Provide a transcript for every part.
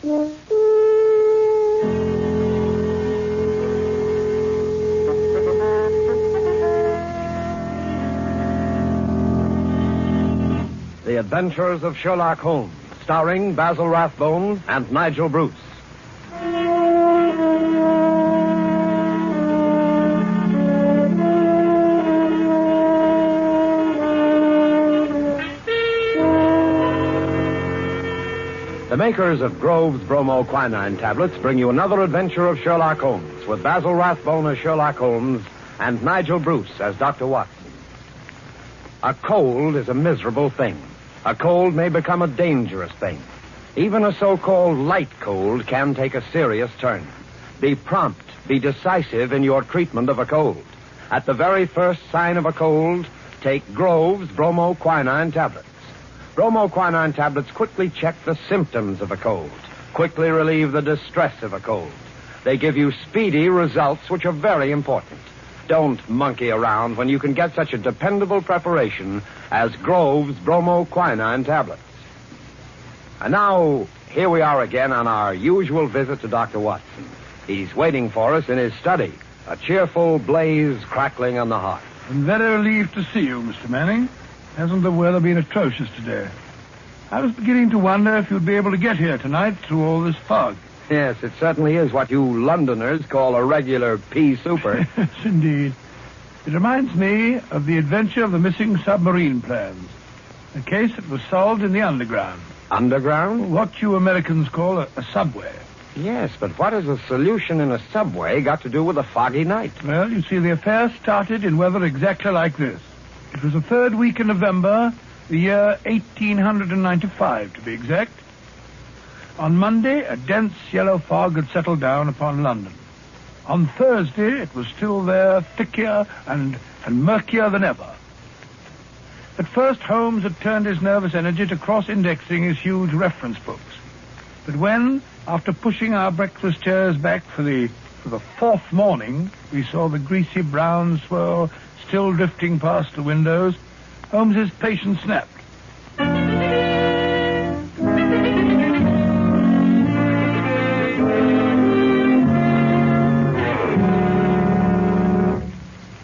The Adventures of Sherlock Holmes, starring Basil Rathbone and Nigel Bruce. The makers of Grove's bromoquinine tablets bring you another adventure of Sherlock Holmes, with Basil Rathbone as Sherlock Holmes and Nigel Bruce as Dr. Watson. A cold is a miserable thing. A cold may become a dangerous thing. Even a so-called light cold can take a serious turn. Be prompt, be decisive in your treatment of a cold. At the very first sign of a cold, take Grove's bromoquinine tablets. Bromoquinine tablets quickly check the symptoms of a cold, quickly relieve the distress of a cold. They give you speedy results, which are very important. Don't monkey around when you can get such a dependable preparation as Grove's bromoquinine tablets. And now, here we are again on our usual visit to Dr. Watson. He's waiting for us in his study, a cheerful blaze crackling on the hearth. I'm very relieved to see you, Mr. Manning. Hasn't the weather been atrocious today? I was beginning to wonder if you'd be able to get here tonight through all this fog. Yes, it certainly is what you Londoners call a regular pea super. Yes, indeed. It reminds me of the adventure of the missing submarine plans. A case that was solved in the underground. Underground? What you Americans call a subway. Yes, but what has a solution in a subway got to do with a foggy night? Well, you see, the affair started in weather exactly like this. It was the third week in November, the year 1895, to be exact. On Monday, a dense yellow fog had settled down upon London. On Thursday, it was still there, thicker and murkier than ever. At first, Holmes had turned his nervous energy to cross-indexing his huge reference books. But when, after pushing our breakfast chairs back for the fourth morning, we saw the greasy brown swirl still drifting past the windows, Holmes's patience snapped.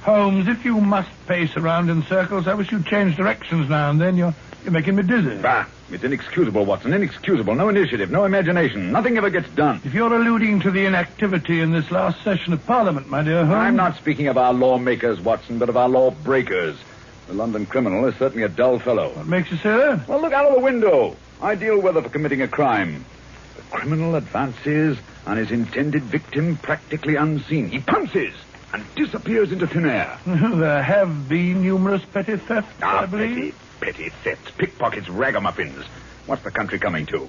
Holmes, if you must pace around in circles, I wish you'd change directions now and then. You're making me dizzy. Bah, it's inexcusable, Watson, inexcusable. No initiative, no imagination. Nothing ever gets done. If you're alluding to the inactivity in this last session of Parliament, my dear Holmes... I'm not speaking of our lawmakers, Watson, but of our lawbreakers. The London criminal is certainly a dull fellow. What makes you say that? Well, look out of the window. Ideal weather for committing a crime. The criminal advances on his intended victim practically unseen. He pounces and disappears into thin air. There have been numerous petty thefts, I believe. Petty thefts, pickpockets, ragamuffins. What's the country coming to?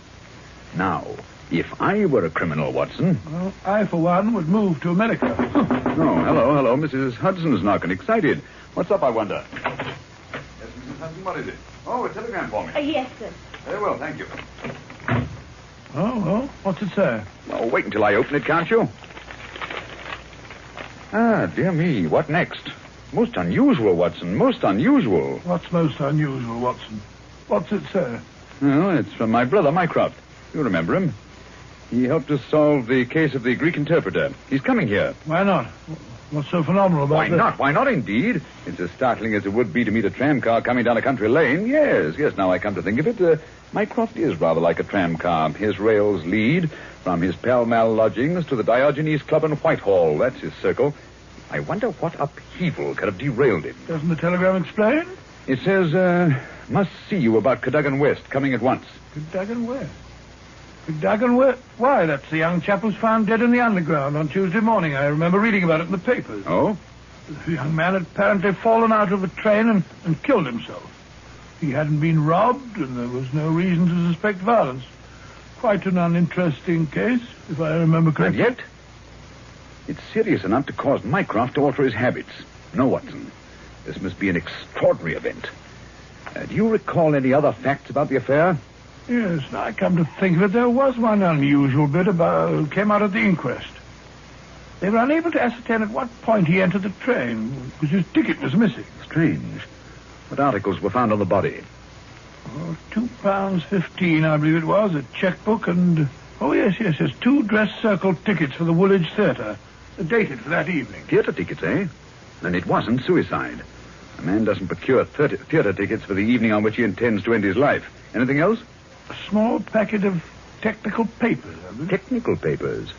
Now, if I were a criminal, Watson... Well, I, for one, would move to America. Oh, hello. Mrs. Hudson's knocking, excited. What's up, I wonder? Yes, Mrs. Hudson, what is it? Oh, a telegram for me. Yes, sir. Very well, thank you. Oh, well, what's it say? Well, wait until I open it, can't you? Ah, dear me, what next? Most unusual, Watson, most unusual. What's most unusual, Watson? What's it say? Well, it's from my brother, Mycroft. You remember him. He helped us solve the case of the Greek interpreter. He's coming here. Why not? What's so phenomenal about that? Why not, indeed? It's as startling as it would be to meet a tram car coming down a country lane. Yes, now I come to think of it. Mycroft is rather like a tram car. His rails lead from his Pall Mall lodgings to the Diogenes Club in Whitehall. That's his circle. I wonder what upheaval could have derailed him. Doesn't the telegram explain? It says, must see you about Cadogan West, coming at once. Cadogan West? Cadogan West? Why, that's the young chap who's found dead in the underground on Tuesday morning. I remember reading about it in the papers. Oh? The young man had apparently fallen out of a train and killed himself. He hadn't been robbed, and there was no reason to suspect violence. Quite an uninteresting case, if I remember correctly. And yet, it's serious enough to cause Mycroft to alter his habits. No, Watson. This must be an extraordinary event. Do you recall any other facts about the affair? Yes, now I come to think of it, there was one unusual bit came out at the inquest. They were unable to ascertain at what point he entered the train, because his ticket was missing. Strange. What articles were found on the body? £2.15, I believe it was, a checkbook and Oh, yes. 2 dress circle tickets for the Woolwich Theatre. Dated for that evening. Theatre tickets, eh? Then it wasn't suicide. A man doesn't procure theatre tickets for the evening on which he intends to end his life. Anything else? A small packet of technical papers, I believe. Technical papers?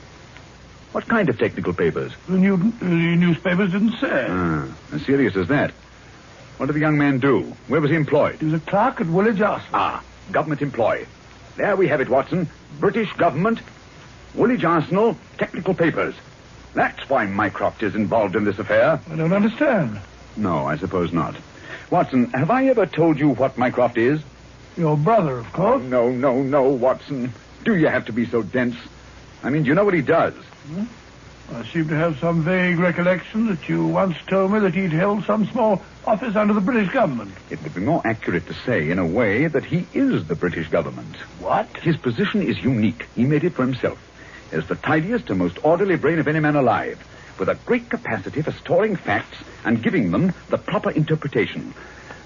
What kind of technical papers? The newspapers didn't say. As serious as that. What did the young man do? Where was he employed? He was a clerk at Woolwich Arsenal. Government employee. There we have it, Watson. British government, Woolwich Arsenal, technical papers. That's why Mycroft is involved in this affair. I don't understand. No, I suppose not. Watson, have I ever told you what Mycroft is? Your brother, of course. No, Watson. Do you have to be so dense? I mean, do you know what he does? I seem to have some vague recollection that you once told me that he'd held some small office under the British government. It would be more accurate to say, in a way, that he is the British government. What? His position is unique. He made it for himself. He has the tidiest and most orderly brain of any man alive, with a great capacity for storing facts and giving them the proper interpretation.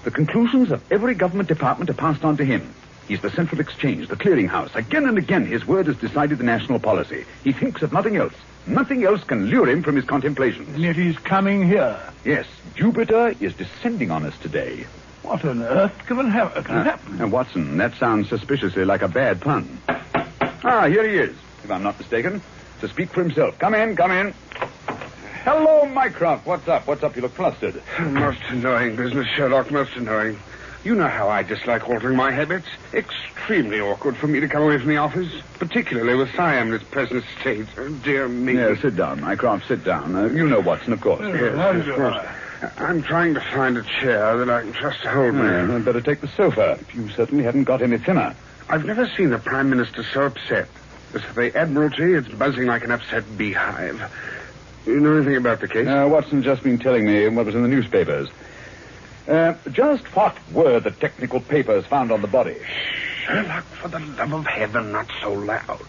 The conclusions of every government department are passed on to him. He's the central exchange, the clearinghouse. Again and again, his word has decided the national policy. He thinks of nothing else. Nothing else can lure him from his contemplations. And yet he's coming here. Yes, Jupiter is descending on us today. What on earth can happen? Watson, that sounds suspiciously like a bad pun. Here he is, if I'm not mistaken. To speak for himself. Come in. Hello, Mycroft. What's up? You look flustered. Most annoying business, Sherlock, most annoying. You know how I dislike altering my habits. Extremely awkward for me to come away from the office, particularly with Siam in its present state. Oh, dear me. Yeah, sit down, Mycroft, sit down. You know Watson, of course. Yes, of course. I'm trying to find a chair that I can trust to hold me. I'd better take the sofa. You certainly haven't got any thinner. I've never seen the Prime Minister so upset. As for the Admiralty, it's buzzing like an upset beehive. You know anything about the case? Watson's just been telling me what was in the newspapers. Just what were the technical papers found on the body? Sherlock, for the love of heaven, not so loud.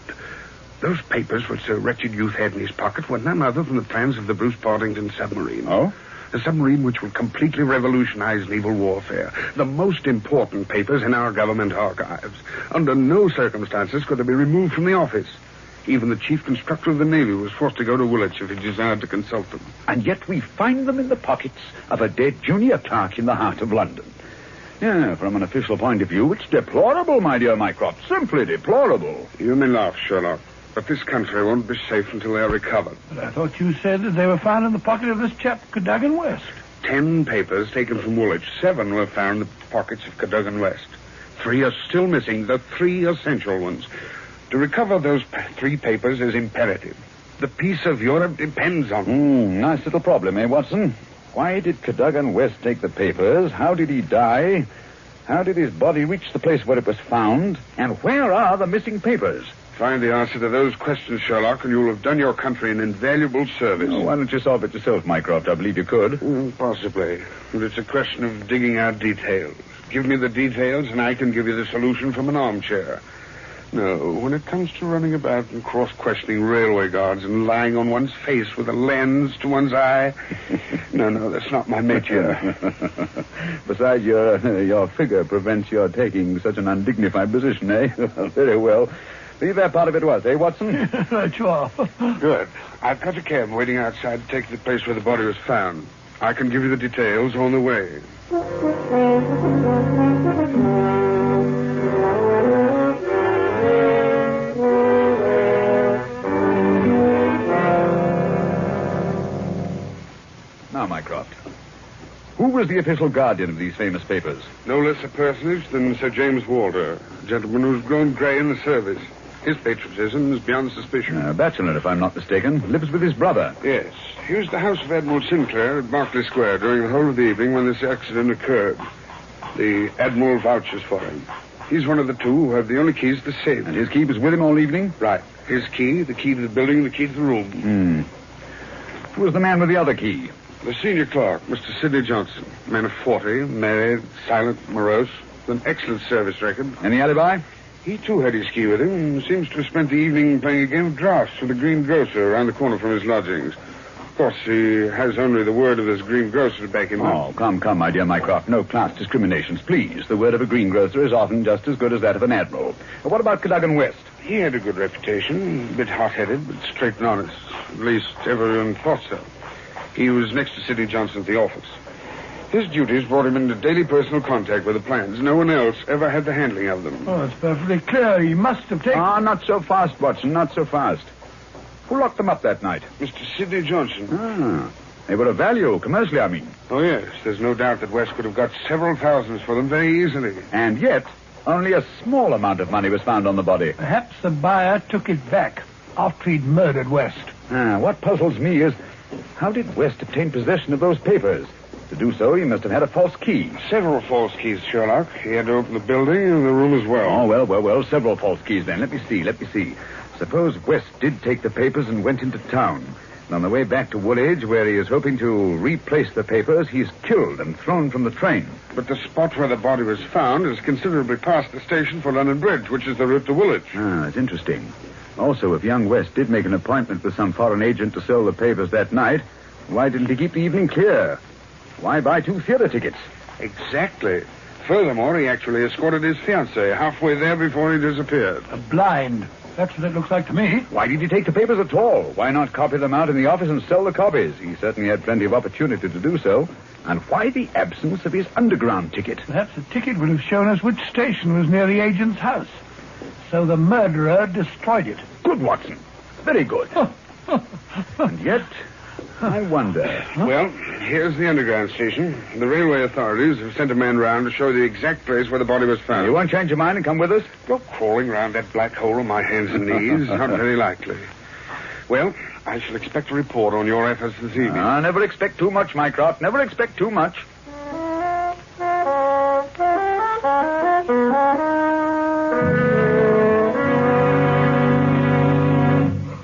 Those papers which the wretched youth had in his pocket were none other than the plans of the Bruce-Partington submarine. Oh? The submarine which will completely revolutionize naval warfare. The most important papers in our government archives. Under no circumstances could they be removed from the office. Even the chief constructor of the Navy was forced to go to Woolwich if he desired to consult them. And yet we find them in the pockets of a dead junior clerk in the heart of London. Yeah, from an official point of view, it's deplorable, my dear Mycroft. Simply deplorable. You may laugh, Sherlock, but this country won't be safe until they're recovered. But I thought you said that they were found in the pocket of this chap, Cadogan West. 10 papers taken from Woolwich. 7 were found in the pockets of Cadogan West. 3 are still missing, the 3 essential ones. To recover those 3 papers is imperative. The peace of Europe depends on them. Nice little problem, eh, Watson? Why did Cadogan West take the papers? How did he die? How did his body reach the place where it was found? And where are the missing papers? Find the answer to those questions, Sherlock, and you'll have done your country an invaluable service. Why don't you solve it yourself, Mycroft? I believe you could. Possibly. But it's a question of digging out details. Give me the details, and I can give you the solution from an armchair. No, when it comes to running about and cross-questioning railway guards and lying on one's face with a lens to one's eye, no, that's not my métier. Besides, your figure prevents your taking such an undignified position, eh? Very well. Leave that part of it to us, eh, Watson? Right, you are. Good. I've got a cab waiting outside to take you to the place where the body was found. I can give you the details on the way. Now, Mycroft, who was the official guardian of these famous papers? No less a personage than Sir James Walter, a gentleman who's grown grey in the service. His patriotism is beyond suspicion. A bachelor, if I'm not mistaken. Lives with his brother. Yes. He was at the house of Admiral Sinclair at Berkeley Square during the whole of the evening when this accident occurred. The Admiral vouches for him. He's one of the 2 who have the only keys to the safe. And his key was with him all evening? Right. His key, the key to the building, and the key to the room. Who was the man with the other key? The senior clerk, Mr. Sidney Johnson. Man of 40, married, silent, morose, with an excellent service record. Any alibi? He, too, had his key with him and seems to have spent the evening playing a game of drafts with the green grocer around the corner from his lodgings. Of course, he has only the word of this greengrocer to back him up. Oh, come, my dear Mycroft. No class discriminations, please. The word of a greengrocer is often just as good as that of an admiral. What about Cadogan West? He had a good reputation. A bit hot-headed, but straight and honest. At least everyone thought so. He was next to Sidney Johnson at the office. His duties brought him into daily personal contact with the plans. No one else ever had the handling of them. Oh, it's perfectly clear. He must have taken... Ah, not so fast, Watson, not so fast. Who locked them up that night? Mr. Sidney Johnson. Ah, they were of value, commercially, I mean. Oh, yes. There's no doubt that West could have got several thousands for them very easily. And yet, only a small amount of money was found on the body. Perhaps the buyer took it back after he'd murdered West. What puzzles me is, how did West obtain possession of those papers? To do so, he must have had a false key. Several false keys, Sherlock. He had to open the building and the room as well. Oh, well. Several false keys, then. Let me see. Suppose West did take the papers and went into town. And on the way back to Woolwich, where he is hoping to replace the papers, he's killed and thrown from the train. But the spot where the body was found is considerably past the station for London Bridge, which is the route to Woolwich. That's interesting. Also, if young West did make an appointment with some foreign agent to sell the papers that night, why didn't he keep the evening clear? Why buy 2 theater tickets? Exactly. Furthermore, he actually escorted his fiancée halfway there before he disappeared. A blind. That's what it looks like to me. Why did he take the papers at all? Why not copy them out in the office and sell the copies? He certainly had plenty of opportunity to do so. And why the absence of his underground ticket? Perhaps the ticket would have shown us which station was near the agent's house. So the murderer destroyed it. Good, Watson. Very good. And yet, I wonder. Well, here's the underground station. The railway authorities have sent a man round to show the exact place where the body was found. You won't change your mind and come with us? Go crawling round that black hole on my hands and knees. Not very likely. Well, I shall expect a report on your efforts this evening. Never expect too much, Mycroft. Never expect too much.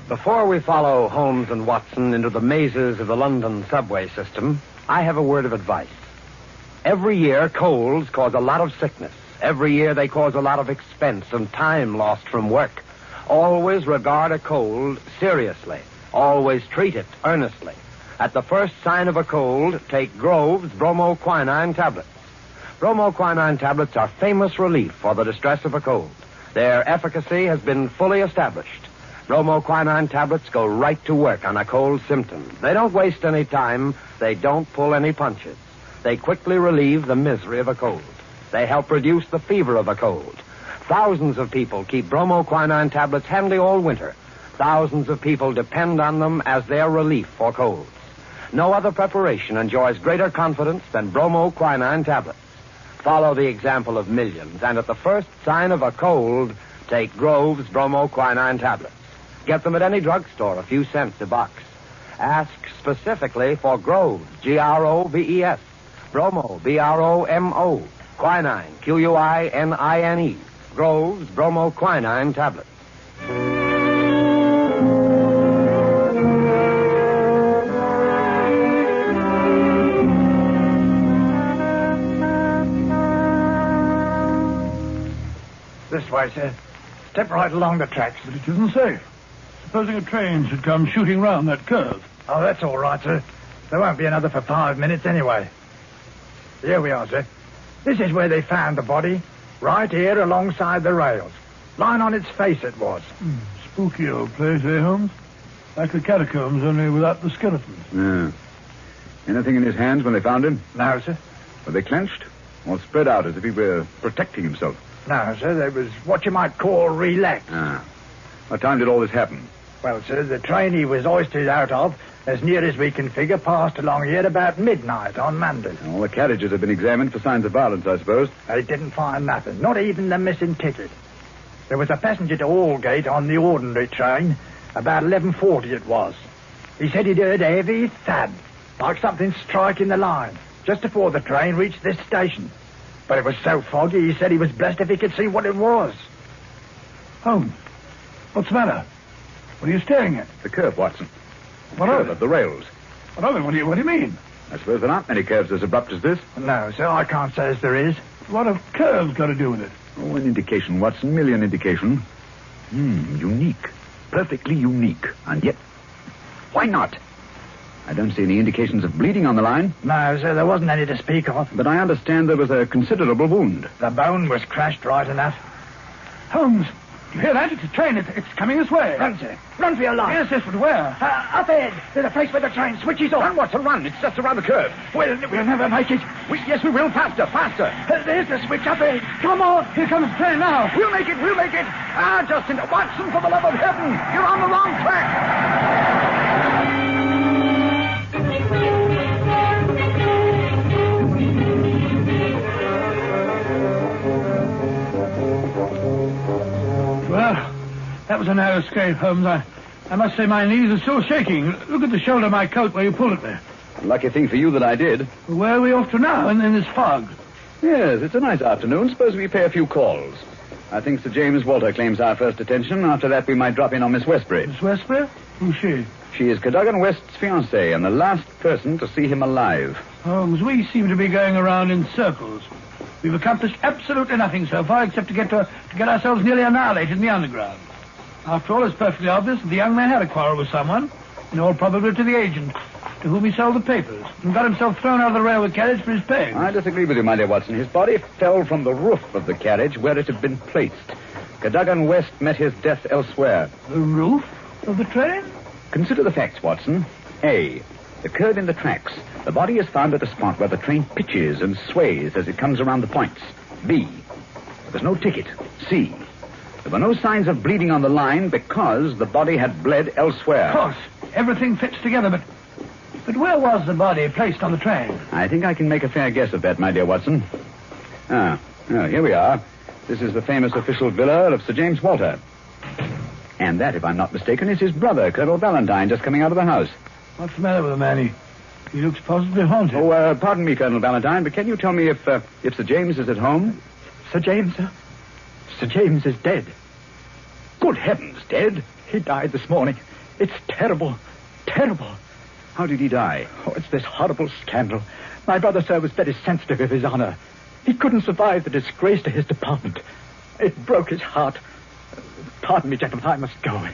Before we follow Holmes and Watson into the mazes of the London subway system, I have a word of advice. Every year, colds cause a lot of sickness. Every year, they cause a lot of expense and time lost from work. Always regard a cold seriously. Always treat it earnestly. At the first sign of a cold, take Grove's bromoquinine tablets. Bromoquinine tablets are famous relief for the distress of a cold. Their efficacy has been fully established. Bromoquinine tablets go right to work on a cold symptom. They don't waste any time. They don't pull any punches. They quickly relieve the misery of a cold. They help reduce the fever of a cold. Thousands of people keep bromoquinine tablets handy all winter. Thousands of people depend on them as their relief for colds. No other preparation enjoys greater confidence than bromoquinine tablets. Follow the example of millions, and at the first sign of a cold, take Grove's bromoquinine tablets. Get them at any drugstore, a few cents a box. Ask specifically for Grove's, Groves. Bromo, Bromo. Quinine, Quinine. Grove's bromoquinine tablets. This way, sir. Step right along the tracks. But it isn't safe. Supposing a train should come shooting round that curve. Oh, that's all right, sir. There won't be another for 5 minutes anyway. Here we are, sir. This is where they found the body. Right here alongside the rails. Lying on its face it was. Spooky old place, eh, Holmes? Like the catacombs, only without the skeletons. Yeah. Anything in his hands when they found him? No, sir. Were they clenched? Or spread out as if he were protecting himself? No, sir. They was what you might call relaxed. What time did all this happen? Well, sir, the train he was hoisted out of, as near as we can figure, passed along here about midnight on Monday. All the carriages have been examined for signs of violence, I suppose. They didn't find nothing, not even the missing ticket. There was a passenger to Aldgate on the ordinary train. About 11:40 it was. He said he'd heard a heavy thud, like something striking the line, just before the train reached this station. But it was so foggy, he said he was blessed if he could see what it was. Holmes, what's the matter? What are you staring at? The curve, Watson. What curve of it? of the rails. What of it? What do you mean? I suppose there aren't many curves as abrupt as this. No, sir, I can't say as there is. What have curves got to do with it? Oh, an indication, Watson. Merely an indication. Unique. Perfectly unique. And yet, why not? I don't see any indications of bleeding on the line. No, sir, there wasn't any to speak of. But I understand there was a considerable wound. The bone was crashed right enough. Holmes, you hear that? It's a train. It's coming this way. Run, sir. Run for your life. Yes, but where? Up ahead. There's a place where the train switches off. Run, Watson, run. It's just around the curve. We'll never make it. Yes, we will. Faster, faster. There's the switch up ahead. Come on. Here comes the train now. We'll make it. Ah, Justin, Watson, for the love of heaven. You're on the wrong track. Well, that was a narrow escape, Holmes. I must say my knees are still shaking. Look at the shoulder of my coat where you pulled it there. Lucky thing for you that I did. Where are we off to now in this fog? Yes, it's a nice afternoon. Suppose we pay a few calls. I think Sir James Walter claims our first attention. After that, we might drop in on Miss Westbury. Miss Westbury? Who's she? She is Cadogan West's fiancée and the last person to see him alive. Holmes, we seem to be going around in circles. We've accomplished absolutely nothing so far except to get ourselves nearly annihilated in the underground. After all, it's perfectly obvious that the young man had a quarrel with someone, in all probability the agent, to whom he sold the papers, and got himself thrown out of the railway carriage for his pay. I disagree with you, my dear Watson. His body fell from the roof of the carriage where it had been placed. Cadogan West met his death elsewhere. The roof of the train? Consider the facts, Watson. A, the curve in the tracks. The body is found at a spot where the train pitches and sways as it comes around the points. B, there was no ticket. C, there were no signs of bleeding on the line because the body had bled elsewhere. Of course. Everything fits together, but where was the body placed on the train? I think I can make a fair guess of that, my dear Watson. Here we are. This is the famous official villa of Sir James Walter. And that, if I'm not mistaken, is his brother, Colonel Valentine, just coming out of the house. What's the matter with the man? He looks positively haunted. Oh, pardon me, Colonel Valentine, but can you tell me if Sir James is at home? Sir James, sir? Sir James is dead. Good heavens, dead? He died this morning. It's terrible. Terrible. How did he die? Oh, it's this horrible scandal. My brother, sir, was very sensitive of his honor. He couldn't survive the disgrace to his department. It broke his heart. Pardon me, gentlemen, I must go.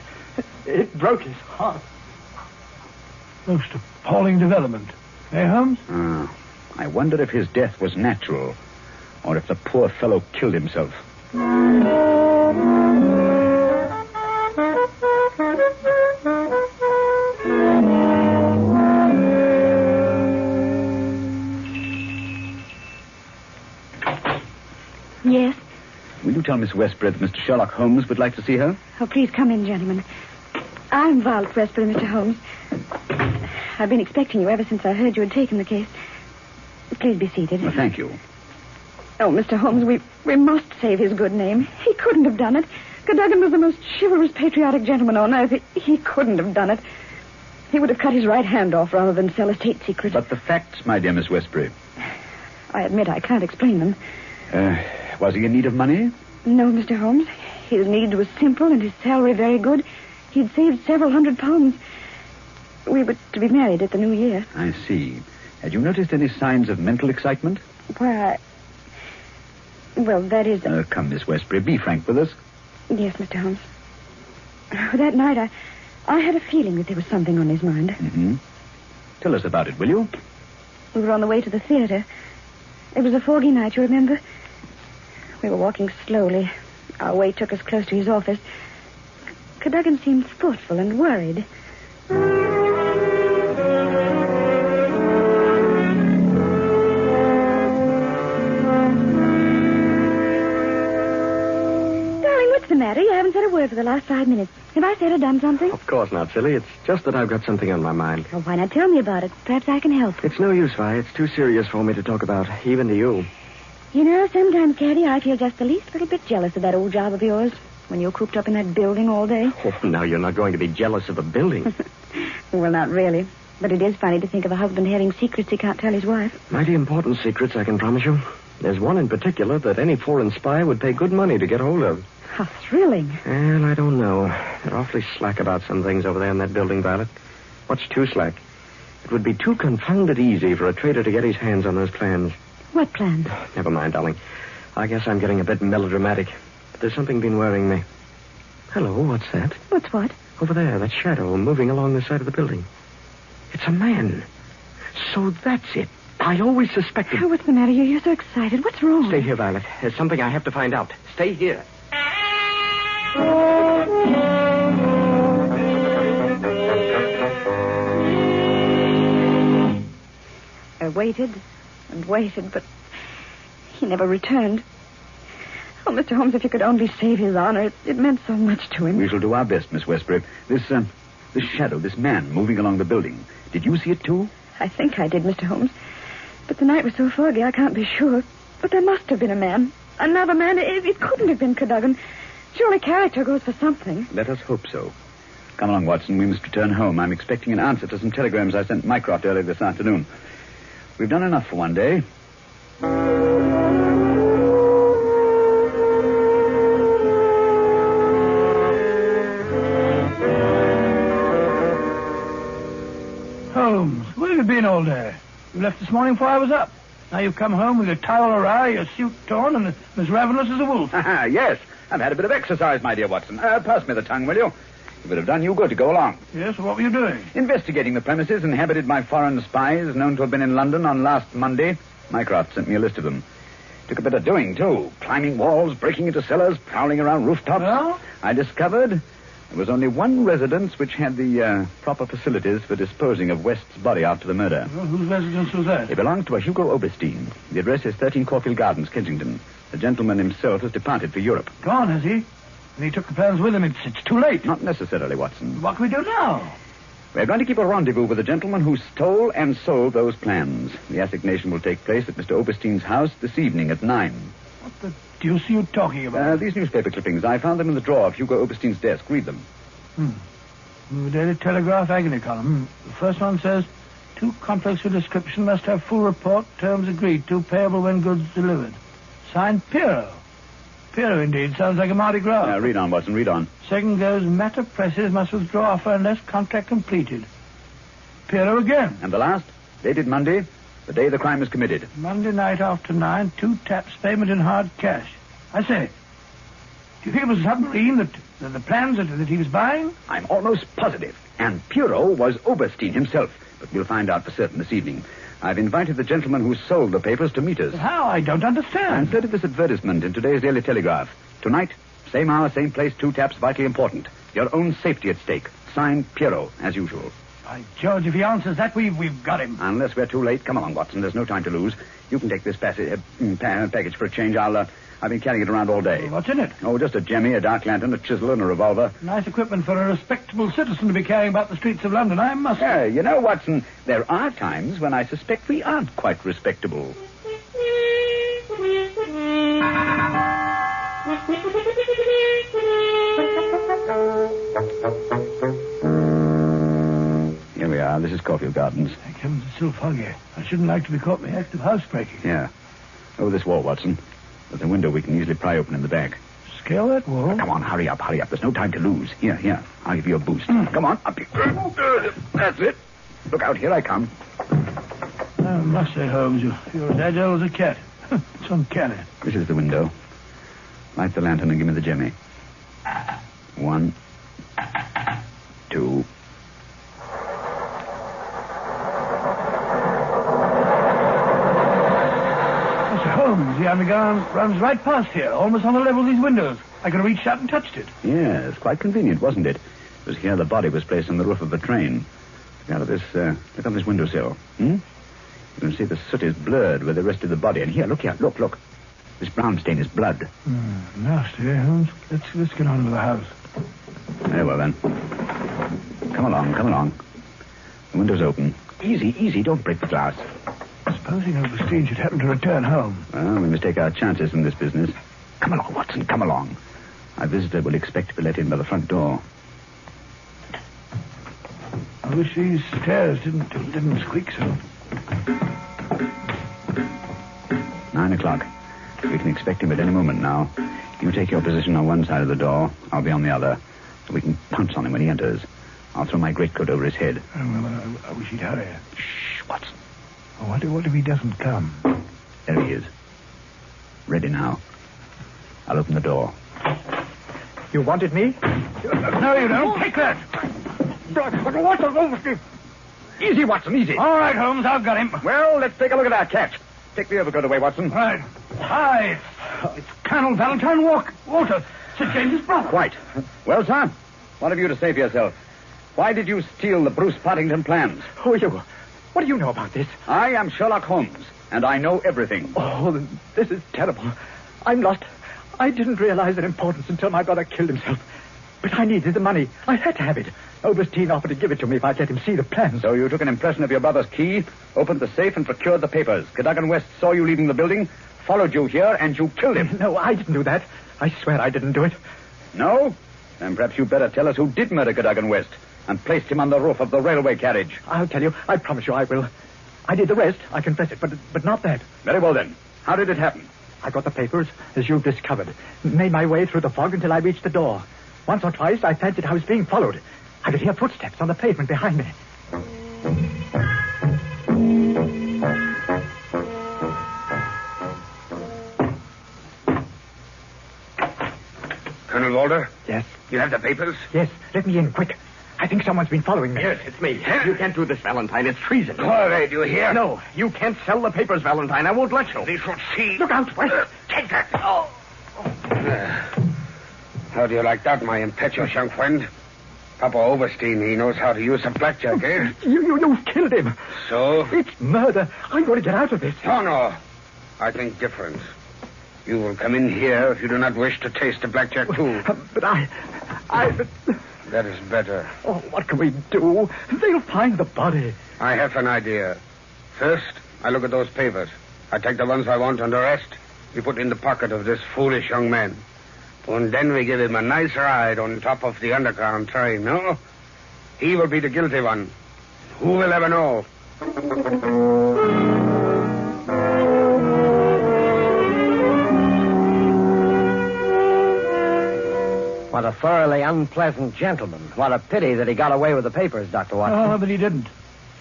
It broke his heart. Most appalling development. Eh, Holmes? I wonder if his death was natural, or if the poor fellow killed himself. Yes? Will you tell Miss Westbury that Mr. Sherlock Holmes would like to see her? Oh, please come in, gentlemen. I'm Violet Westbury, Mr. Holmes. I've been expecting you ever since I heard you had taken the case. Please be seated. Well, thank you. Oh, Mr. Holmes, we must save his good name. He couldn't have done it. Cadogan was the most chivalrous, patriotic gentleman on earth. He couldn't have done it. He would have cut his right hand off rather than sell a state secret. But the facts, my dear Miss Westbury. I admit I can't explain them. Was he in need of money? No, Mr. Holmes. His needs were simple and his salary very good. He'd saved several £100. We were to be married at the new year. I see. Had you noticed any signs of mental excitement? Why, well, that is... Come, Miss Westbury, be frank with us. Yes, Mr. Holmes. That night, I had a feeling that there was something on his mind. Mm-hmm. Tell us about it, will you? We were on the way to the theater. It was a foggy night, you remember? We were walking slowly. Our way took us close to his office. Cadogan seemed thoughtful and worried. What's the matter? You haven't said a word for the last 5 minutes. Have I said or done something? Of course not, silly. It's just that I've got something on my mind. Well, why not tell me about it? Perhaps I can help. It's no use, Vi. It's too serious for me to talk about, even to you. You know, sometimes, Caddy, I feel just the least little bit jealous of that old job of yours when you're cooped up in that building all day. Oh, now you're not going to be jealous of a building. Well, not really. But it is funny to think of a husband having secrets he can't tell his wife. Mighty important secrets, I can promise you. There's one in particular that any foreign spy would pay good money to get hold of. How thrilling. Well, I don't know. They're awfully slack about some things over there in that building, Violet. What's too slack? It would be too confounded easy for a traitor to get his hands on those plans. What plans? Never mind, darling. I guess I'm getting a bit melodramatic. But there's something been worrying me. Hello, what's that? What's what? Over there, that shadow moving along the side of the building. It's a man. So that's it. I always suspected. Oh, what's the matter? You're so excited. What's wrong? Stay here, Violet. There's something I have to find out. Stay here. I waited and waited, but he never returned. Oh, Mr. Holmes, if you could only save his honor, it meant so much to him. We shall do our best, Miss Westbury. This shadow, this man moving along the building. Did you see it, too? I think I did, Mr. Holmes. But the night was so foggy, I can't be sure. But there must have been a man. Another man. It couldn't have been Cadogan. Surely character goes for something. Let us hope so. Come along, Watson. We must return home. I'm expecting an answer to some telegrams I sent Mycroft earlier this afternoon. We've done enough for one day. Holmes, where have you been all day? You left this morning before I was up. Now you've come home with your towel awry, your suit torn, and as ravenous as a wolf. Yes, I've had a bit of exercise, my dear Watson. Pass me the tongue, will you? It would have done you good to go along. Yes, what were you doing? Investigating the premises inhabited by foreign spies known to have been in London on last Monday. Mycroft sent me a list of them. Took a bit of doing, too. Climbing walls, breaking into cellars, prowling around rooftops. Well? I discovered there was only one residence which had the proper facilities for disposing of West's body after the murder. Well, whose residence was that? It belongs to a Hugo Oberstein. The address is 13 Caulfield Gardens, Kensington. The gentleman himself has departed for Europe. Gone, has he? And he took the plans with him. It's too late. Not necessarily, Watson. What can we do now? We're going to keep a rendezvous with the gentleman who stole and sold those plans. The assignation will take place at Mr. Oberstein's house this evening at 9. What the deuce are you talking about? These newspaper clippings. I found them in the drawer of Hugo Oberstein's desk. Read them. The Daily Telegraph agony column. The first one says, too complex for description, must have full report, terms agreed to, payable when goods delivered. Signed, Piero. Piero, indeed. Sounds like a Mardi Gras. Read on, Watson, read on. Second goes, matter presses, must withdraw offer unless contract completed. Piero again. And the last? Dated Monday, the day the crime was committed. Monday night after 9, 2 taps, payment in hard cash. I say, do you think it was a submarine that the plans that he was buying? I'm almost positive. And Piero was Oberstein himself. But we'll find out for certain this evening. I've invited the gentleman who sold the papers to meet us. But how? I don't I understand. inserted this advertisement in today's Daily Telegraph. Tonight, same hour, same place, 2 taps, vitally important. Your own safety at stake. Signed, Piero, as usual. By George, if he answers that, we've got him. Unless we're too late. Come along, Watson. There's no time to lose. You can take this package for a change. I've been carrying it around all day. What's in it? Oh, just a jemmy, a dark lantern, a chisel, and a revolver. Nice equipment for a respectable citizen to be carrying about the streets of London, I must say. Yeah, you know, Watson, there are times when I suspect we aren't quite respectable. Here we are. This is Caulfield Gardens. Thank heavens, it's still foggy. I shouldn't like to be caught in the act of housebreaking. Yeah. Over this wall, Watson. There's a window we can easily pry open in the back. Scale that wall? Come on, hurry up. There's no time to lose. Here. I'll give you a boost. Come on, up you. That's it. Look out, here I come. I must say, Holmes, you're as agile as a cat. It's uncanny. This is the window. Light the lantern and give me the jemmy. 1, 2. Holmes, the underground runs right past here, almost on the level of these windows. I could have reached out and touched it. Yes, quite convenient, wasn't it? It was here the body was placed on the roof of the train. Look on this windowsill. You can see the soot is blurred where they rested the body. And here, look. This brown stain is blood. Nasty, eh, Holmes? Let's get on with the house. Very well, then. Come along. The window's open. Easy, don't break the glass. Supposing Oberstein should happen to return home. Well, we must take our chances in this business. Come along, Watson, come along. Our visitor will expect to be let in by the front door. I wish these stairs didn't squeak so. 9 o'clock. We can expect him at any moment now. You take your position on one side of the door. I'll be on the other. So we can pounce on him when he enters. I'll throw my greatcoat over his head. I wish he'd hurry. Shh, Watson. Oh, what if he doesn't come? There he is. Ready now. I'll open the door. You wanted me? No, you don't. Take that. Easy, Watson, easy. All right, Holmes, I've got him. Well, let's take a look at that catch. Take the overcoat away, Watson. Right. Hi. It's Colonel Valentine Walter, Sir James's brother. Quite. Well, sir, what have you to say for yourself? Why did you steal the Bruce-Partington plans? Who are you? What do you know about this? I am Sherlock Holmes, and I know everything. Oh, this is terrible. I'm lost. I didn't realize their importance until my brother killed himself. But I needed the money. I had to have it. Oberstein offered to give it to me if I'd let him see the plans. So you took an impression of your brother's key, opened the safe, and procured the papers. Cadogan West saw you leaving the building, followed you here, and you killed him. No, I didn't do that. I swear I didn't do it. No? Then perhaps you'd better tell us who did murder Cadogan West and placed him on the roof of the railway carriage. I'll tell you. I promise you I will. I did the rest. I confess it, but not that. Very well, then. How did it happen? I got the papers, as you've discovered. Made my way through the fog until I reached the door. Once or twice, I fancied I was being followed. I could hear footsteps on the pavement behind me. Colonel Walter? Yes? You have the papers? Yes. Let me in, quick. I think someone's been following me. Yes, it's me. You can't do this, Valentine. It's treason. Corey, do you hear? No, you can't sell the papers, Valentine. I won't let you. They should see. Look out, West. Take that. Oh. How do you like that, my impetuous young friend? Papa Oberstein, he knows how to use a blackjack, eh? You've killed him. So? It's murder. I'm going to get out of this. Oh, no. I think different. You will come in here if you do not wish to taste the blackjack, too. But I... That is better. Oh, what can we do? They'll find the body. I have an idea. First, I look at those papers. I take the ones I want under arrest. We put in the pocket of this foolish young man. And then we give him a nice ride on top of the underground train, no? He will be the guilty one. Who will ever know? What a thoroughly unpleasant gentleman. What a pity that he got away with the papers, Dr. Watson. Oh, but he didn't.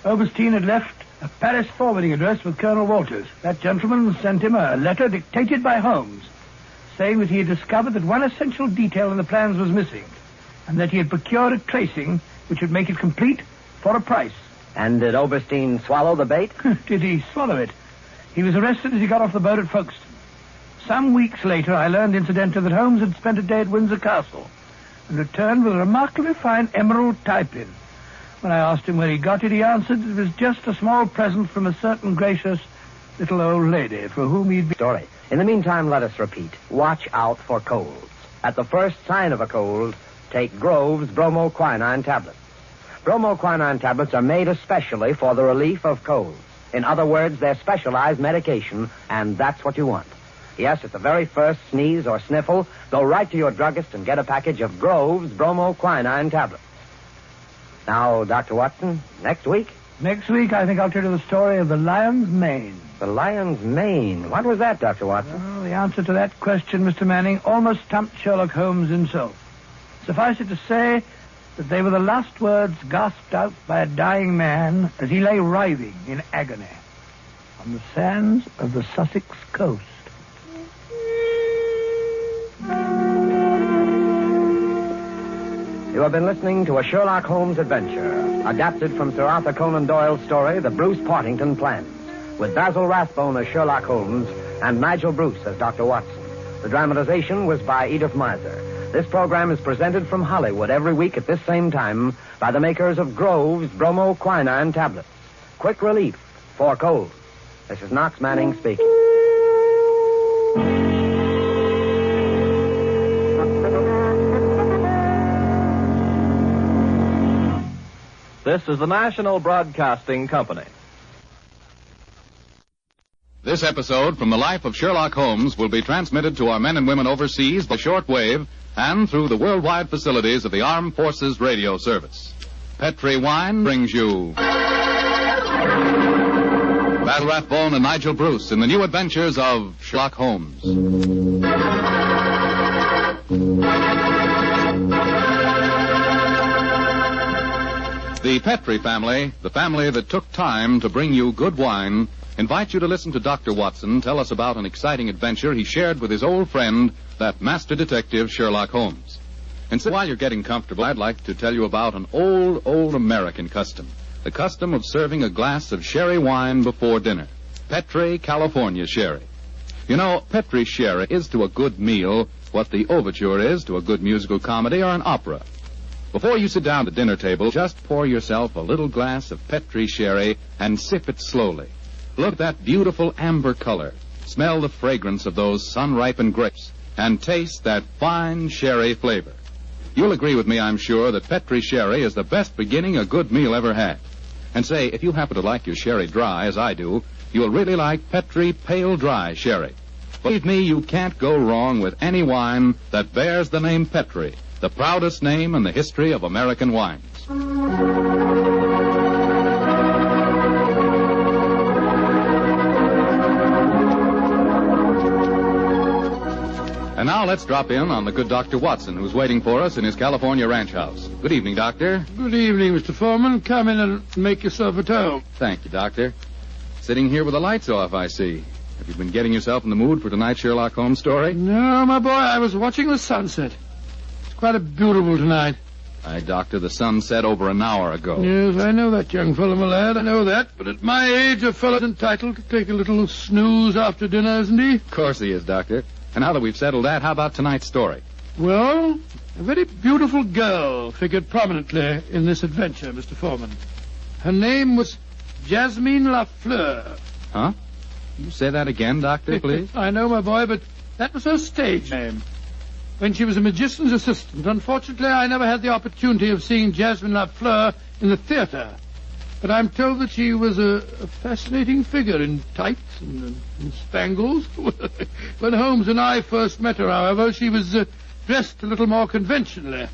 Oberstein had left a Paris forwarding address with Colonel Walters. That gentleman sent him a letter dictated by Holmes, saying that he had discovered that one essential detail in the plans was missing, and that he had procured a tracing which would make it complete for a price. And did Oberstein swallow the bait? Did he swallow it? He was arrested as he got off the boat at Folkestone. Some weeks later, I learned incidentally that Holmes had spent a day at Windsor Castle and returned with a remarkably fine emerald tie-pin. When I asked him where he got it, he answered it was just a small present from a certain gracious little old lady for whom he'd been... Story. In the meantime, let us repeat. Watch out for colds. At the first sign of a cold, take Grove's bromoquinine tablets. Bromoquinine tablets are made especially for the relief of colds. In other words, they're specialized medication, and that's what you want. Yes, at the very first sneeze or sniffle, go right to your druggist and get a package of Grove's bromoquinine tablets. Now, Dr. Watson, next week? Next week, I think I'll tell you the story of the lion's mane. The lion's mane. What was that, Dr. Watson? Well, the answer to that question, Mr. Manning, almost stumped Sherlock Holmes himself. Suffice it to say that they were the last words gasped out by a dying man as he lay writhing in agony on the sands of the Sussex coast. You have been listening to a Sherlock Holmes adventure, adapted from Sir Arthur Conan Doyle's story, The Bruce-Partington Plans, with Basil Rathbone as Sherlock Holmes and Nigel Bruce as Dr. Watson. The dramatization was by Edith Miser. This program is presented from Hollywood every week at this same time by the makers of Grove's bromoquinine tablets. Quick relief for colds. This is Knox Manning speaking. This is the National Broadcasting Company. This episode from the life of Sherlock Holmes will be transmitted to our men and women overseas by shortwave and through the worldwide facilities of the Armed Forces Radio Service. Petri Wine brings you Basil Rathbone and Nigel Bruce in the new adventures of Sherlock Holmes. The Petri family, the family that took time to bring you good wine, invites you to listen to Dr. Watson tell us about an exciting adventure he shared with his old friend, that master detective Sherlock Holmes. And so while you're getting comfortable, I'd like to tell you about an old American custom. the custom of serving a glass of sherry wine before dinner. Petri California Sherry. You know, Petri Sherry is to a good meal what the overture is to a good musical comedy or an opera. Before you sit down at the dinner table, just pour yourself a little glass of Petri Sherry and sip it slowly. Look at that beautiful amber color. Smell the fragrance of those sun-ripened grapes. And taste that fine sherry flavor. You'll agree with me, I'm sure, that Petri Sherry is the best beginning a good meal ever had. And say, if you happen to like your sherry dry, as I do, you'll really like Petri Pale Dry Sherry. Believe me, you can't go wrong with any wine that bears the name Petri, the proudest name in the history of American wines. And now let's drop in on the good Dr. Watson, who's waiting for us in his California ranch house. Good evening, Doctor. Good evening, Mr. Foreman. Come in and make yourself at home. Thank you, Doctor. Sitting here with the lights off, I see. Have you been getting yourself in the mood for tonight's Sherlock Holmes story? No, my boy, I was watching the sunset. It's quite beautiful tonight. Aye, Doctor, the sun set over an hour ago. Yes, I know that, young fellow, my lad. I know that. But at my age, a fellow's entitled to take a little snooze after dinner, isn't he? Of course he is, Doctor. And now that we've settled that, how about tonight's story? Well, a very beautiful girl figured prominently in this adventure, Mr. Foreman. Her name was Jasmine Lafleur. Huh? You say that again, Doctor, please? I know, my boy, but that was her stage name. When she was a magician's assistant, unfortunately, I never had the opportunity of seeing Jasmine Lafleur in the theater. But I'm told that she was a fascinating figure in tights and spangles. When Holmes and I first met her, however, she was dressed a little more conventionally.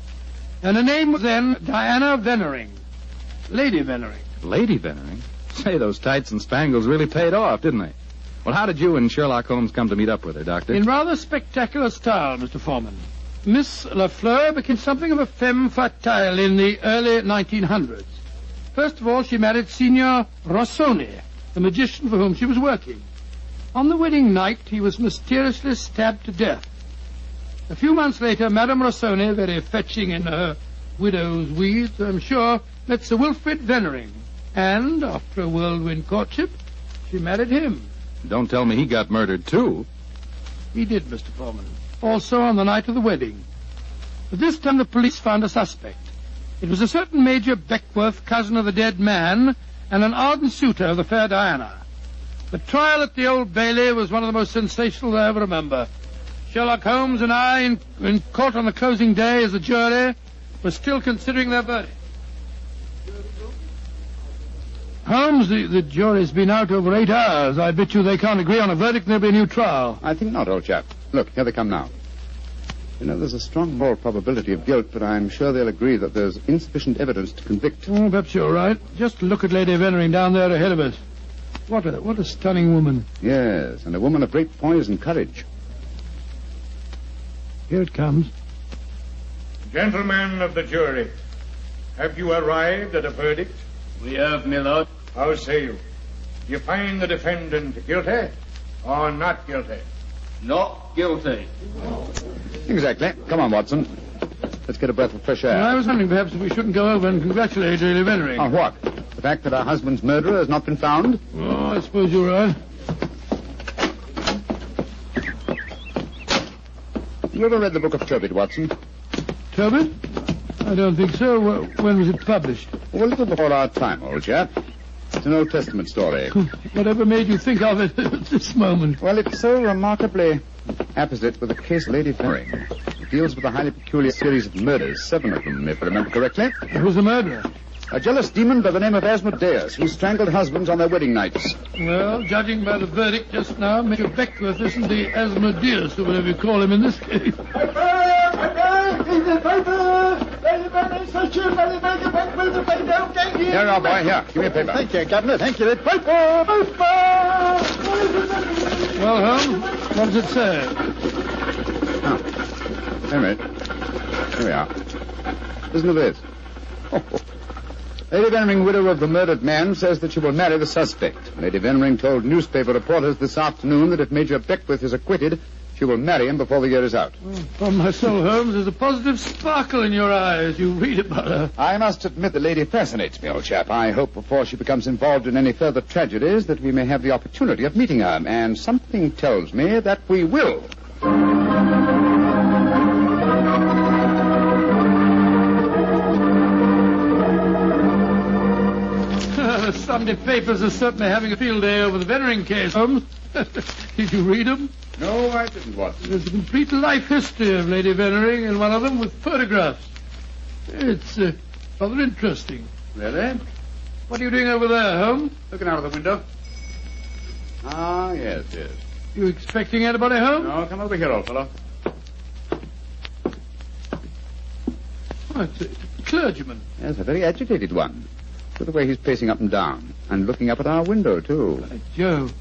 And her name was then Diana Vennering. Lady Vennering. Lady Vennering? Say, those tights and spangles really paid off, didn't they? Well, how did you and Sherlock Holmes come to meet up with her, Doctor? In rather spectacular style, Mr. Foreman. Miss Lafleur became something of a femme fatale in the early 1900s. First of all, she married Signor Rossoni, the magician for whom she was working. On the wedding night, he was mysteriously stabbed to death. A few months later, Madame Rossoni, very fetching in her widow's weeds, I'm sure, met Sir Wilfrid Vennering. And, after a whirlwind courtship, she married him. Don't tell me he got murdered, too. He did, Mr. Foreman. Also on the night of the wedding. But this time the police found a suspect. It was a certain Major Beckworth, cousin of the dead man, and an ardent suitor of the fair Diana. The trial at the Old Bailey was one of the most sensational I ever remember. Sherlock Holmes and I, in court on the closing day as a jury, were still considering their verdict. Holmes, the jury's been out over 8 hours. I bet you they can't agree on a verdict and there'll be a new trial. I think not, old chap. Look, here they come now. You know, there's a strong moral probability of guilt, but I'm sure they'll agree that there's insufficient evidence to convict. Oh, perhaps you're right. Just look at Lady Vennering down there ahead of us. What a stunning woman. Yes, and a woman of great poise and courage. Here it comes. Gentlemen of the jury, have you arrived at a verdict? We have, my lord. How say you? Do you find the defendant guilty or not guilty? Not guilty. Exactly. Come on, Watson. Let's get a breath of fresh air. Well, I was wondering perhaps if we shouldn't go over and congratulate Lady Vennering. On what? The fact that our husband's murderer has not been found? Oh, I suppose you're right. You ever read the book of Tobit, Watson? Tobit? I don't think so. When was it published? Oh, a little before our time, old chap. It's an Old Testament story. Whatever made you think of it at this moment? Well, it's so remarkably apposite with the case of Lady Vennering. It deals with a highly peculiar series of murders, 7 of them, if I remember correctly. Who's the murderer? A jealous demon by the name of Asmodeus, who strangled husbands on their wedding nights. Well, judging by the verdict just now, Major Beckworth isn't the Asmodeus, or whatever you call him in this case. Here you are, boy. Here, give me a paper. Thank you, Governor. Thank you. Well, Holmes, what does it say? Oh. Wait a minute. Here we are. Listen to this. Lady Vennering, widow of the murdered man, says that she will marry the suspect. Lady Vennering told newspaper reporters this afternoon that if Major Beckworth is acquitted, she She will marry him before the year is out. Oh, upon my soul, Holmes, there's a positive sparkle in your eye as you read about her. I must admit the lady fascinates me, old chap. I hope before she becomes involved in any further tragedies that we may have the opportunity of meeting her. And something tells me that we will. The Sunday papers are certainly having a field day over the Veneering case, Holmes. Did you read them? No, I didn't, Watson. There's a complete life history of Lady Veneering, and one of them with photographs. It's rather interesting. Really? What are you doing over there, Holmes? Looking out of the window. Ah, yes. You expecting anybody home? No, come over here, old fellow. Oh, it's a clergyman. Yes, a very agitated one. Look at the way he's pacing up and down, and looking up at our window, too. By Jove.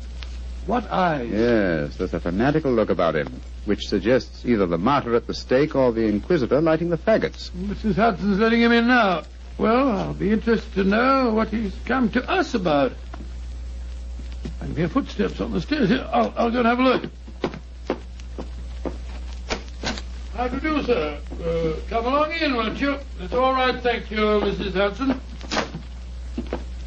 What eyes? Yes, there's a fanatical look about him, which suggests either the martyr at the stake or the inquisitor lighting the faggots. Mrs. Hudson's letting him in now. Well, I'll be interested to know what he's come to us about. I can hear footsteps on the stairs here. I'll go and have a look. How do you do, sir? Come along in, won't you? It's all right, thank you, Mrs. Hudson.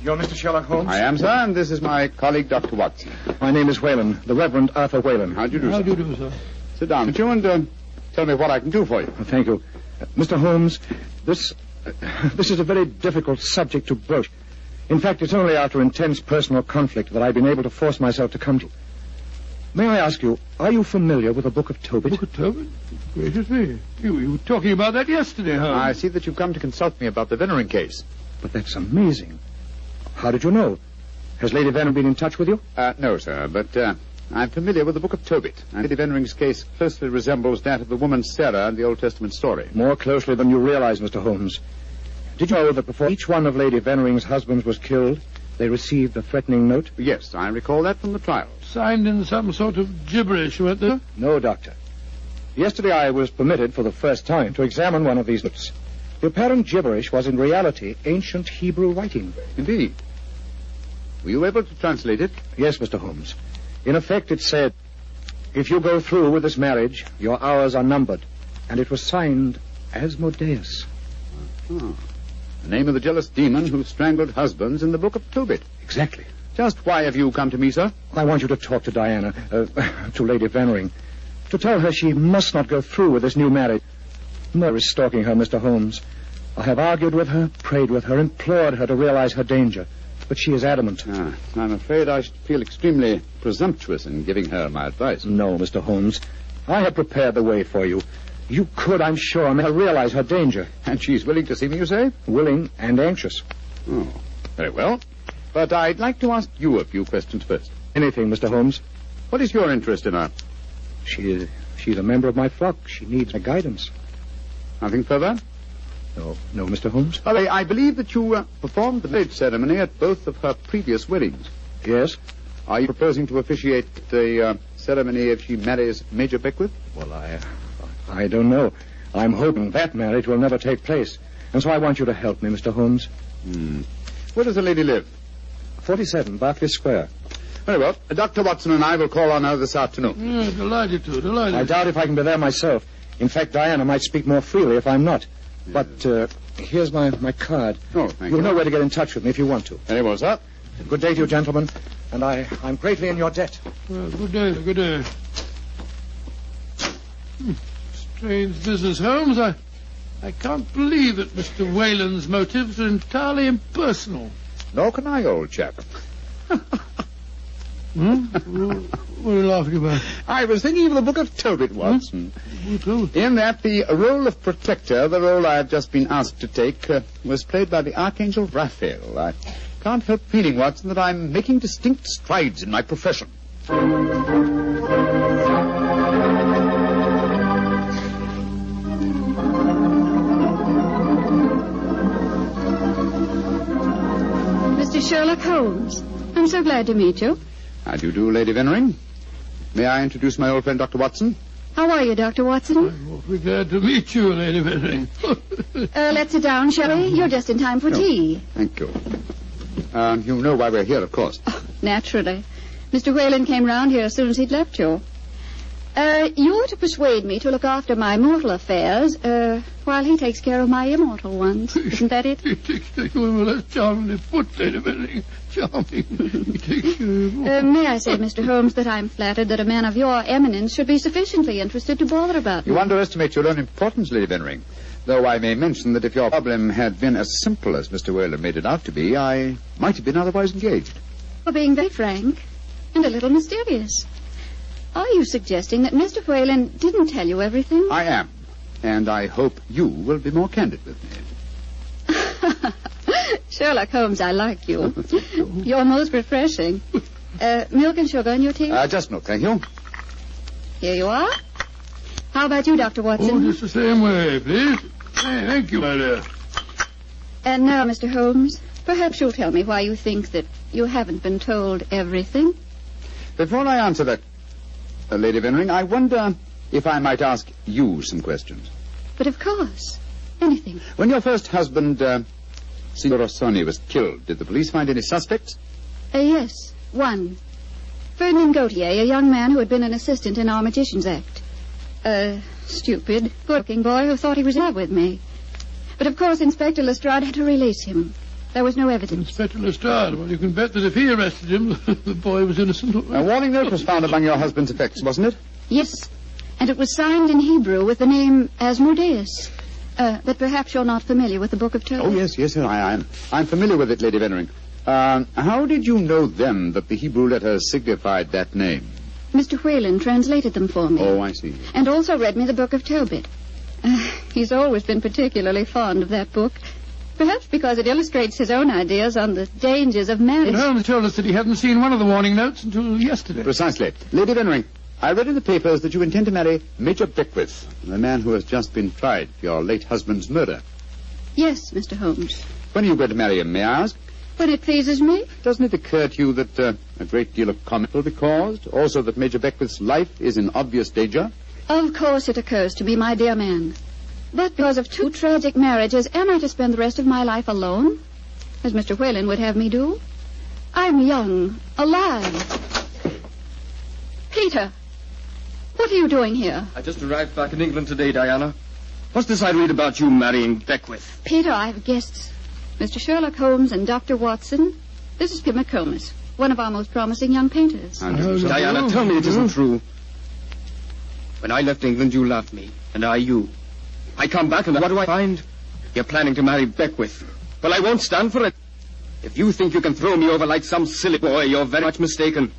You're Mr. Sherlock Holmes? I am, sir, and this is my colleague, Dr. Watson. My name is Whalen, the Reverend Arthur Whalen. How do you do, How sir? do you do, sir? Sit down, would you, and tell me what I can do for you. Thank you. Mr. Holmes, this is a very difficult subject to broach. In fact, it's only after intense personal conflict that I've been able to force myself to come to you. May I ask you, are you familiar with the Book of Tobit? Book of Tobit? Gracious me. You were talking about that yesterday, Holmes. I see that you've come to consult me about the Veneering case. But that's amazing. How did you know? Has Lady Veneering been in touch with you? No, sir, but I'm familiar with the Book of Tobit. And Lady Venering's case closely resembles that of the woman Sarah in the Old Testament story. More closely than you realize, Mr. Holmes. Did you know that before each one of Lady Venering's husbands was killed, they received a threatening note? Yes, I recall that from the trial. Signed in some sort of gibberish, weren't they? No, Doctor. Yesterday I was permitted for the first time to examine one of these notes. The apparent gibberish was in reality ancient Hebrew writing. Indeed. Were you able to translate it? Yes, Mr. Holmes. In effect, it said, if you go through with this marriage, your hours are numbered. And it was signed Asmodeus. Oh. The name of the jealous demon who strangled husbands in the Book of Tobit. Exactly. Just why have you come to me, sir? I want you to talk to Diana, to Lady Veneering, to tell her she must not go through with this new marriage. Murder is stalking her, Mr. Holmes. I have argued with her, prayed with her, implored her to realize her danger. But she is adamant. I'm afraid I should feel extremely presumptuous in giving her my advice. No, Mr. Holmes. I have prepared the way for you. You could, I'm sure, make her realize her danger. And she's willing to see me, you say? Willing and anxious. Oh, very well. But I'd like to ask you a few questions first. Anything, Mr. Holmes. What is your interest in her? She's a member of my flock. She needs my guidance. Nothing further? No, Mr. Holmes. Well, I believe that you performed the marriage ceremony at both of her previous weddings. Yes. Are you proposing to officiate the ceremony if she marries Major Beckwith? Well, I don't know. I'm hoping that marriage will never take place. And so I want you to help me, Mr. Holmes. Where does the lady live? 47, Berkeley Square. Very well. Dr. Watson and I will call on her this afternoon. Delighted to. I doubt if I can be there myself. In fact, Diana might speak more freely if I'm not. But here's my card. Oh, thank you. You'll know where to get in touch with me if you want to. Very well, sir. Good day to you, gentlemen. And I'm greatly in your debt. Well, good day. Strange business, Holmes. I can't believe that Mr. Whalen's motives are entirely impersonal. Nor can I, old chap. What are you laughing about? I was thinking of the Book of Tobit, Watson. In that the role of protector, the role I have just been asked to take, was played by the Archangel Raphael. I can't help feeling, Watson, that I'm making distinct strides in my profession. Mr. Sherlock Holmes. I'm so glad to meet you. How do you do, Lady Veneering? May I introduce my old friend, Dr. Watson? How are you, Dr. Watson? I'm awfully glad to meet you, Lady Veneering. Let's sit down, shall we? You're just in time for tea. Thank you. You know why we're here, of course. Oh, naturally. Mr. Whalen came round here as soon as he'd left you. You're to persuade me to look after my mortal affairs, while he takes care of my immortal ones. Isn't that it? He takes care of well, that's charmingly put, Lady Benning. Charming. He takes care of... May I say, Mr. Holmes, that I'm flattered that a man of your eminence should be sufficiently interested to bother about me. You underestimate your own importance, Lady Benring. Though I may mention that if your problem had been as simple as Mr. Whalen made it out to be, I might have been otherwise engaged. For being very frank and a little mysterious. Are you suggesting that Mr. Whalen didn't tell you everything? I am. And I hope you will be more candid with me. Sherlock Holmes, I like you. You're most refreshing. Milk and sugar in your tea? Just milk, thank you. Here you are. How about you, Dr. Watson? Oh, just the same way, please. Hey, thank you, my dear. And now, Mr. Holmes, perhaps you'll tell me why you think that you haven't been told everything. Before I answer that, Lady Benring, I wonder if I might ask you some questions. But of course. Anything. When your first husband, Signor Rossoni, was killed, did the police find any suspects? Yes, one. Ferdinand Gautier, a young man who had been an assistant in our Magician's Act. A stupid, good-looking boy who thought he was in love with me. But of course Inspector Lestrade had to release him. There was no evidence. Inspector Lestrade? Well, you can bet that if he arrested him, the boy was innocent. A warning note was found among your husband's effects, wasn't it? Yes, and it was signed in Hebrew with the name Asmodeus. But perhaps you're not familiar with the Book of Tobit. Oh, yes, I am. I'm familiar with it, Lady Benring. How did you know then that the Hebrew letters signified that name? Mr. Whalen translated them for me. Oh, I see. And also read me the Book of Tobit. He's always been particularly fond of that book. Perhaps because it illustrates his own ideas on the dangers of marriage. But Holmes told us that he hadn't seen one of the warning notes until yesterday. Precisely. Lady Benring, I read in the papers that you intend to marry Major Beckwith, the man who has just been tried for your late husband's murder. Yes, Mr. Holmes. When are you going to marry him, may I ask? When it pleases me. Doesn't it occur to you that a great deal of comment will be caused? Also that Major Beckwith's life is in obvious danger? Of course it occurs to me, my dear man. But because of two tragic marriages, am I to spend the rest of my life alone? As Mr. Whalen would have me do? I'm young, alive. Peter, what are you doing here? I just arrived back in England today, Diana. What's this I read about you marrying Beckwith? Peter, I have guests. Mr. Sherlock Holmes and Dr. Watson. This is Pip McComas, one of our most promising young painters. Diana, tell me it isn't true. When I left England, you loved me, and I you. I come back, and what do I find? You're planning to marry Beckwith. Well, I won't stand for it. If you think you can throw me over like some silly boy, you're very much mistaken.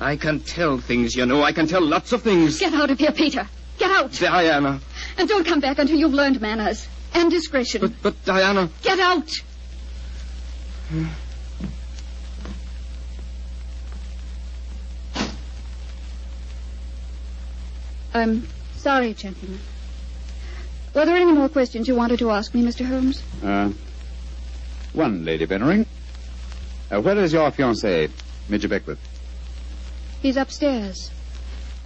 I can tell things, you know. I can tell lots of things. Get out of here, Peter. Get out. Diana. And don't come back until you've learned manners and discretion. But Diana. Get out. I'm sorry, gentlemen. Were there any more questions you wanted to ask me, Mr. Holmes? One, Lady Benring. Where is your fiancé, Major Beckwith? He's upstairs.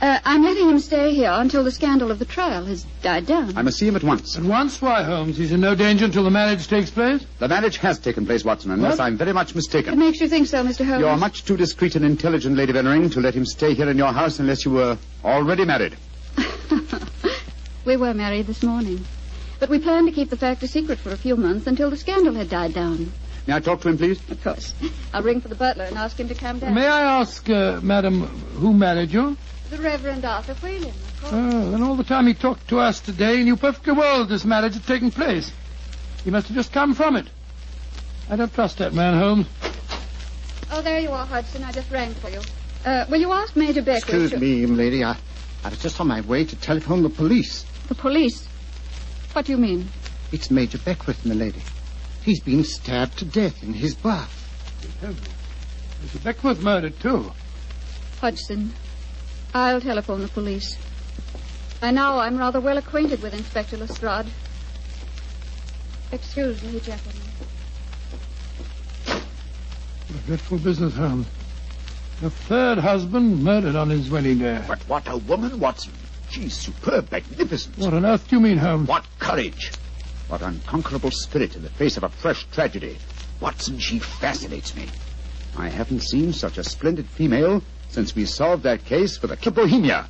I'm letting him stay here until the scandal of the trial has died down. I must see him at once. At once? Why, Holmes? He's in no danger until the marriage takes place? The marriage has taken place, Watson, unless What? I'm very much mistaken. What makes you think so, Mr. Holmes? You're much too discreet and intelligent, Lady Benring, to let him stay here in your house unless you were already married. We were married this morning. But we planned to keep the fact a secret for a few months until the scandal had died down. May I talk to him, please? Of course. I'll ring for the butler and ask him to come down. May I ask, madam, who married you? The Reverend Arthur Whalen, of course. Oh, and all the time he talked to us today, he knew perfectly well this marriage had taken place. He must have just come from it. I don't trust that man, Holmes. Oh, there you are, Hudson. I just rang for you. Will you ask Major Beckwith? Excuse me, lady. I was just on my way to telephone the police. The police? What do you mean? It's Major Beckwith, milady. He's been stabbed to death in his bath. Mr. Beckwith murdered, too. Hudson, I'll telephone the police. By now, I'm rather well acquainted with Inspector Lestrade. Excuse me, gentlemen. What a dreadful business, Holmes. The third husband murdered on his wedding day. But what a woman, Watson. She's superb, magnificent. What on earth do you mean, Holmes? What courage. What unconquerable spirit in the face of a fresh tragedy. Watson, she fascinates me. I haven't seen such a splendid female since we solved that case for the Bohemia.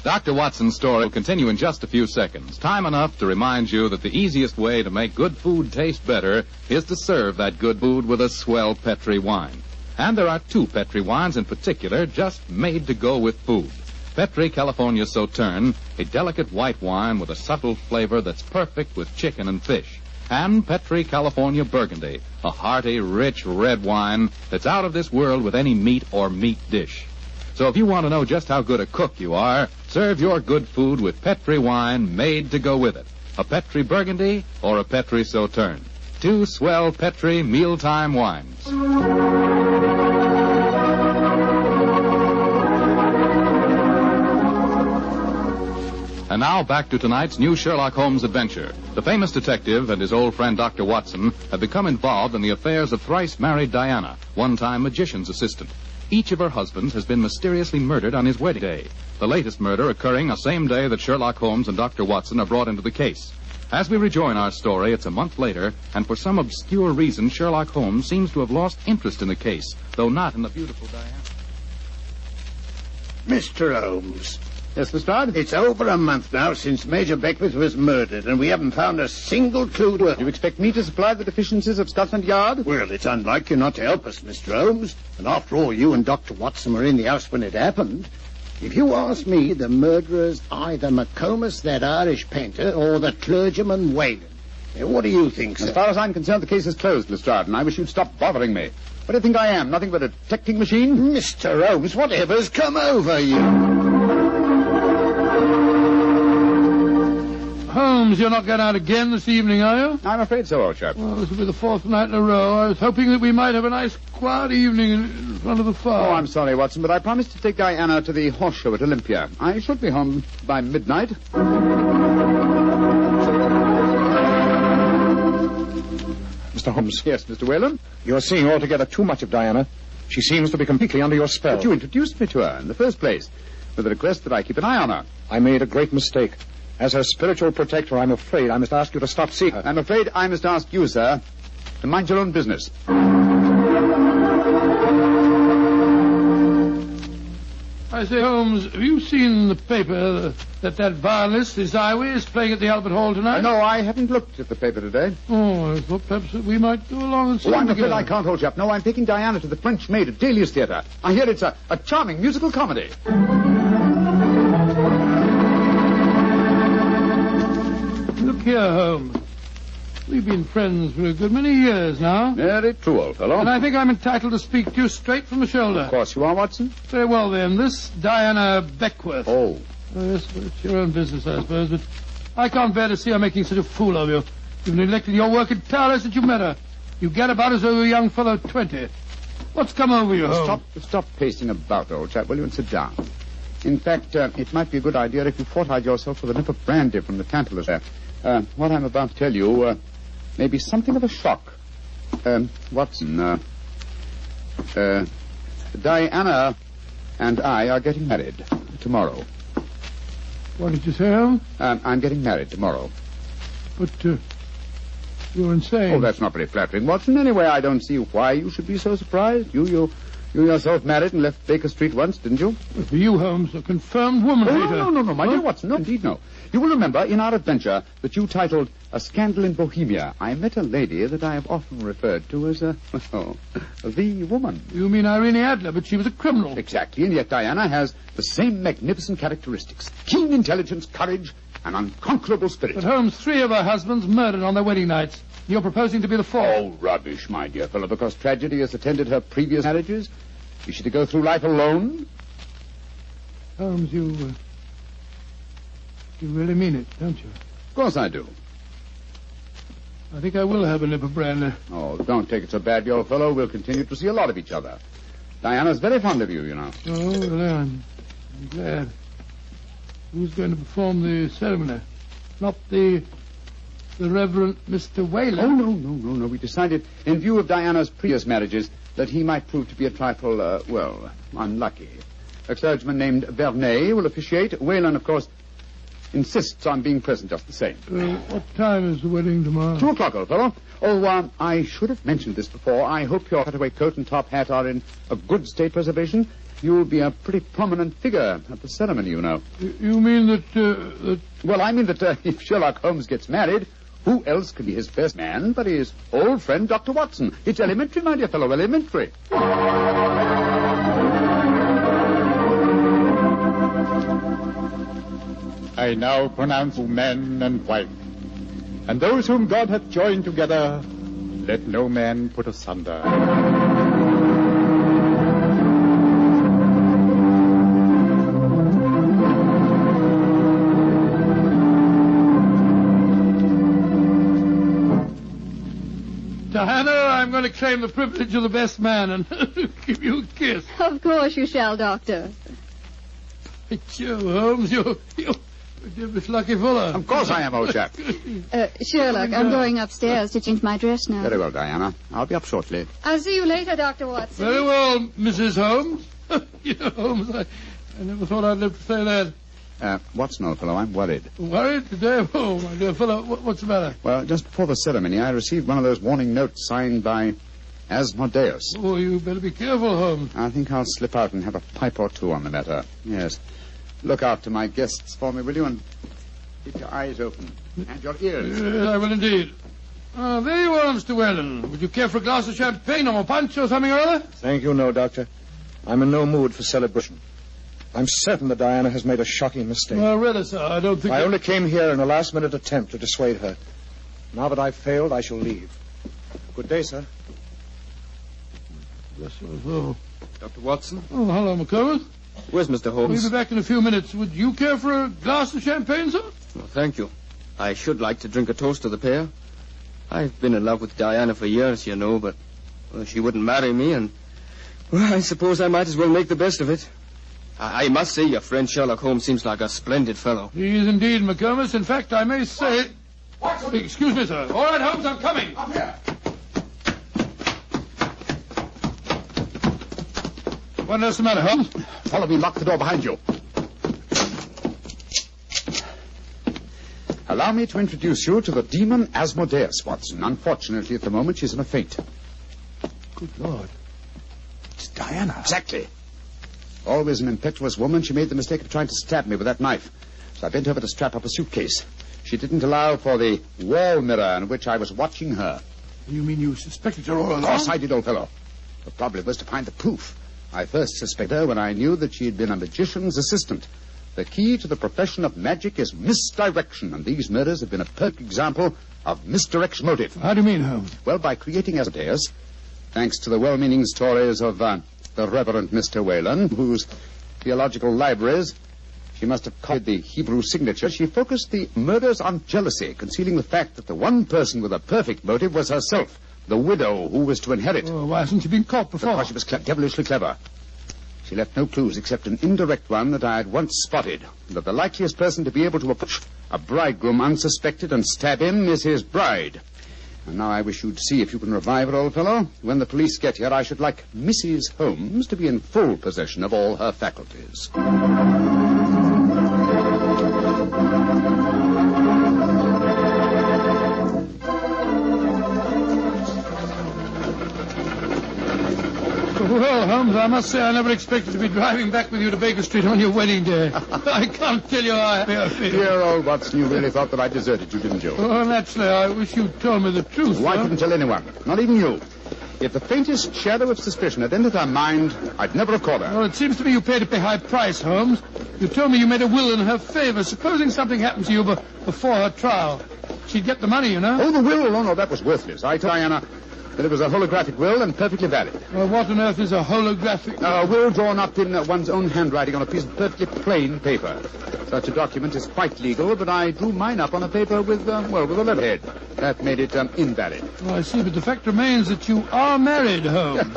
Dr. Watson's story will continue in just a few seconds. Time enough to remind you that the easiest way to make good food taste better is to serve that good food with a swell Petri wine. And there are 2 Petri wines in particular just made to go with food. Petri California Sauterne, a delicate white wine with a subtle flavor that's perfect with chicken and fish. And Petri California Burgundy, a hearty, rich red wine that's out of this world with any meat or meat dish. So if you want to know just how good a cook you are, serve your good food with Petri wine made to go with it. A Petri Burgundy or a Petri Sauterne. 2 swell Petri mealtime wines. And now back to tonight's new Sherlock Holmes adventure. The famous detective and his old friend Dr. Watson have become involved in the affairs of thrice-married Diana, one-time magician's assistant. Each of her husbands has been mysteriously murdered on his wedding day, the latest murder occurring the same day that Sherlock Holmes and Dr. Watson are brought into the case. As we rejoin our story, it's a month later, and for some obscure reason, Sherlock Holmes seems to have lost interest in the case, though not in the beautiful Diana. Mr. Holmes. Yes, Lestrade? It's over a month now since Major Beckwith was murdered, and we haven't found a single clue to it. You expect me to supply the deficiencies of Scotland Yard? Well, it's unlike you not to help us, Mr. Holmes. And after all, you and Dr. Watson were in the house when it happened. If you ask me, the murderer's either McComas, that Irish painter, or the clergyman Whalen. Now, what do you think, sir? As far as I'm concerned, the case is closed, Lestrade, and I wish you'd stop bothering me. What do you think I am? Nothing but a detecting machine? Mr. Holmes, whatever's come over you? Holmes, you're not going out again this evening, are you? I'm afraid so, old chap. Well, this will be the 4th night in a row. I was hoping that we might have a nice, quiet evening in front of the fire. Oh, I'm sorry, Watson, but I promised to take Diana to the horse show at Olympia. I should be home by midnight. Mr. Holmes. Yes, Mr. Whalen? You're seeing altogether too much of Diana. She seems to be completely under your spell. But you introduced me to her in the first place, with the request that I keep an eye on her. I made a great mistake. As her spiritual protector, I'm afraid I must ask you to stop seeing her. I'm afraid I must ask you, sir, to mind your own business. I say, Holmes, have you seen in the paper that violinist, Isaiah, is playing at the Albert Hall tonight? No, I haven't looked at the paper today. Oh, I thought perhaps that we might go along and see I'm together. afraid I can't, old chap. No, I'm taking Diana to the French Maid at Delius Theatre. I hear it's a charming musical comedy. Look here, Holmes. We've been friends for a good many years now. Very true, old fellow. And I think I'm entitled to speak to you straight from the shoulder. Of course you are, Watson. Very well, then. This Diana Beckwith. Oh. Yes, well, it's your own business, I suppose, but I can't bear to see her making such a fool of you. You've neglected your work entirely since you met her. You get about as though you're a young fellow 20. What's come over you, Holmes? Stop pacing about, old chap, will you, and sit down. In fact, it might be a good idea if you fortified yourself with a nip of brandy from the Tantalus there. What I'm about to tell you may be something of a shock. Watson, Diana and I are getting married tomorrow. What did you say, Holmes? I'm getting married tomorrow. But, you're insane. Oh, that's not very flattering, Watson. Anyway, I don't see why you should be so surprised. You yourself married and left Baker Street once, didn't you? But for you, Holmes, a confirmed woman hater. No, my dear Watson. No, indeed, no. You will remember in our adventure that you titled A Scandal in Bohemia, I met a lady that I have often referred to as the woman. You mean Irene Adler, but she was a criminal. Exactly, and yet Diana has the same magnificent characteristics. Keen intelligence, courage, and unconquerable spirit. But Holmes, 3 of her husbands murdered on their wedding nights. You're proposing to be the 4th. Oh, rubbish, my dear fellow, because tragedy has attended her previous marriages. Is she to go through life alone? Holmes, you really mean it, don't you? Of course I do. I think I will have a nip of brandy. Oh, don't take it so badly, old fellow. We'll continue to see a lot of each other. Diana's very fond of you, you know. Oh, well, I'm glad. Who's going to perform the ceremony? Not the Reverend Mr. Whalen? Oh, no. We decided, in view of Diana's previous marriages, that he might prove to be a trifle, unlucky. A clergyman named Vernet will officiate. Whalen, of course... insists on being present just the same. What time is the wedding tomorrow? 2 o'clock, old fellow. Oh, I should have mentioned this before. I hope your cutaway coat and top hat are in a good state preservation. You'll be a pretty prominent figure at the ceremony, you know. You mean that... Well, I mean that if Sherlock Holmes gets married, who else can be his best man but his old friend, Dr. Watson? It's elementary, my dear fellow, elementary. I now pronounce you man and wife, and those whom God hath joined together, let no man put asunder. Diana, I'm going to claim the privilege of the best man and give you a kiss. Of course you shall, Doctor. Joe Holmes, you're Miss Lucky Fuller. Of course I am, old chap. Sherlock, I'm going upstairs to change my dress now. Very well, Diana. I'll be up shortly. I'll see you later, Dr. Watson. Very well, Mrs. Holmes. Holmes, I never thought I'd live to say that. Watson, old fellow, I'm worried. Worried today? Oh, my dear fellow, what's the matter? Well, just before the ceremony, I received one of those warning notes signed by Asmodeus. Oh, you better be careful, Holmes. I think I'll slip out and have a pipe or two on the matter. Yes. Look after my guests for me, will you? And keep your eyes open. And your ears. Yes, I will indeed. There you are, Mr. Whalen. Would you care for a glass of champagne or a punch or something or other? Thank you, no, Doctor. I'm in no mood for celebration. I'm certain that Diana has made a shocking mistake. Well, really, sir, I don't think... I only came here in a last-minute attempt to dissuade her. Now that I've failed, I shall leave. Good day, sir. Yes, sir. Oh. Dr. Watson? Oh, hello, McComas. Where's Mr. Holmes? We'll be back in a few minutes. Would you care for a glass of champagne, sir? Well, thank you. I should like to drink a toast to the pair. I've been in love with Diana for years, you know, but she wouldn't marry me, and well, I suppose I might as well make the best of it. I must say your friend Sherlock Holmes seems like a splendid fellow. He is indeed, McComas. In fact, I may say... What? Excuse me, sir. All right, Holmes, I'm coming. Up here. What else the matter, Holmes? Follow me, lock the door behind you. Allow me to introduce you to the demon Asmodeus, Watson. Unfortunately, at the moment, she's in a faint. Good Lord. It's Diana. Exactly. Always an impetuous woman, she made the mistake of trying to stab me with that knife. So I bent over to strap up a suitcase. She didn't allow for the wall mirror in which I was watching her. You mean you suspected her all along? Of course I did, old fellow. The problem was to find the proof. I first suspected her when I knew that she had been a magician's assistant. The key to the profession of magic is misdirection, and these murders have been a perfect example of misdirection motive. How do you mean, Holmes? Well, by creating Asmodeus, thanks to the well-meaning stories of the Reverend Mr. Whalen, whose theological libraries she must have copied the Hebrew signature, she focused the murders on jealousy, concealing the fact that the one person with a perfect motive was herself, the widow who was to inherit. Oh, why hasn't she been caught before? Because she was devilishly clever. She left no clues except an indirect one that I had once spotted, that the likeliest person to be able to approach a bridegroom unsuspected and stab him is his bride. And now I wish you'd see if you can revive her, old fellow. When the police get here, I should like Mrs. Holmes to be in full possession of all her faculties. Well, Holmes, I must say I never expected to be driving back with you to Baker Street on your wedding day. I can't tell you how happy I feel. Dear old Watson, you really thought that I deserted you, didn't you? Oh, naturally, I wish you'd told me the truth. I couldn't tell anyone, not even you. If the faintest shadow of suspicion had entered her mind, I'd never have caught her. Well, it seems to me you paid a pretty high price, Holmes. You told me you made a will in her favor. Supposing something happened to you before her trial, she'd get the money, you know. Oh, the will? Oh, no, that was worthless. I told Diana that it was a holographic will and perfectly valid. Well, what on earth is a holographic will? A will drawn up in one's own handwriting on a piece of perfectly plain paper. Such a document is quite legal, but I drew mine up on a paper with a letterhead. That made it invalid. Oh, I see, but the fact remains that you are married, Holmes.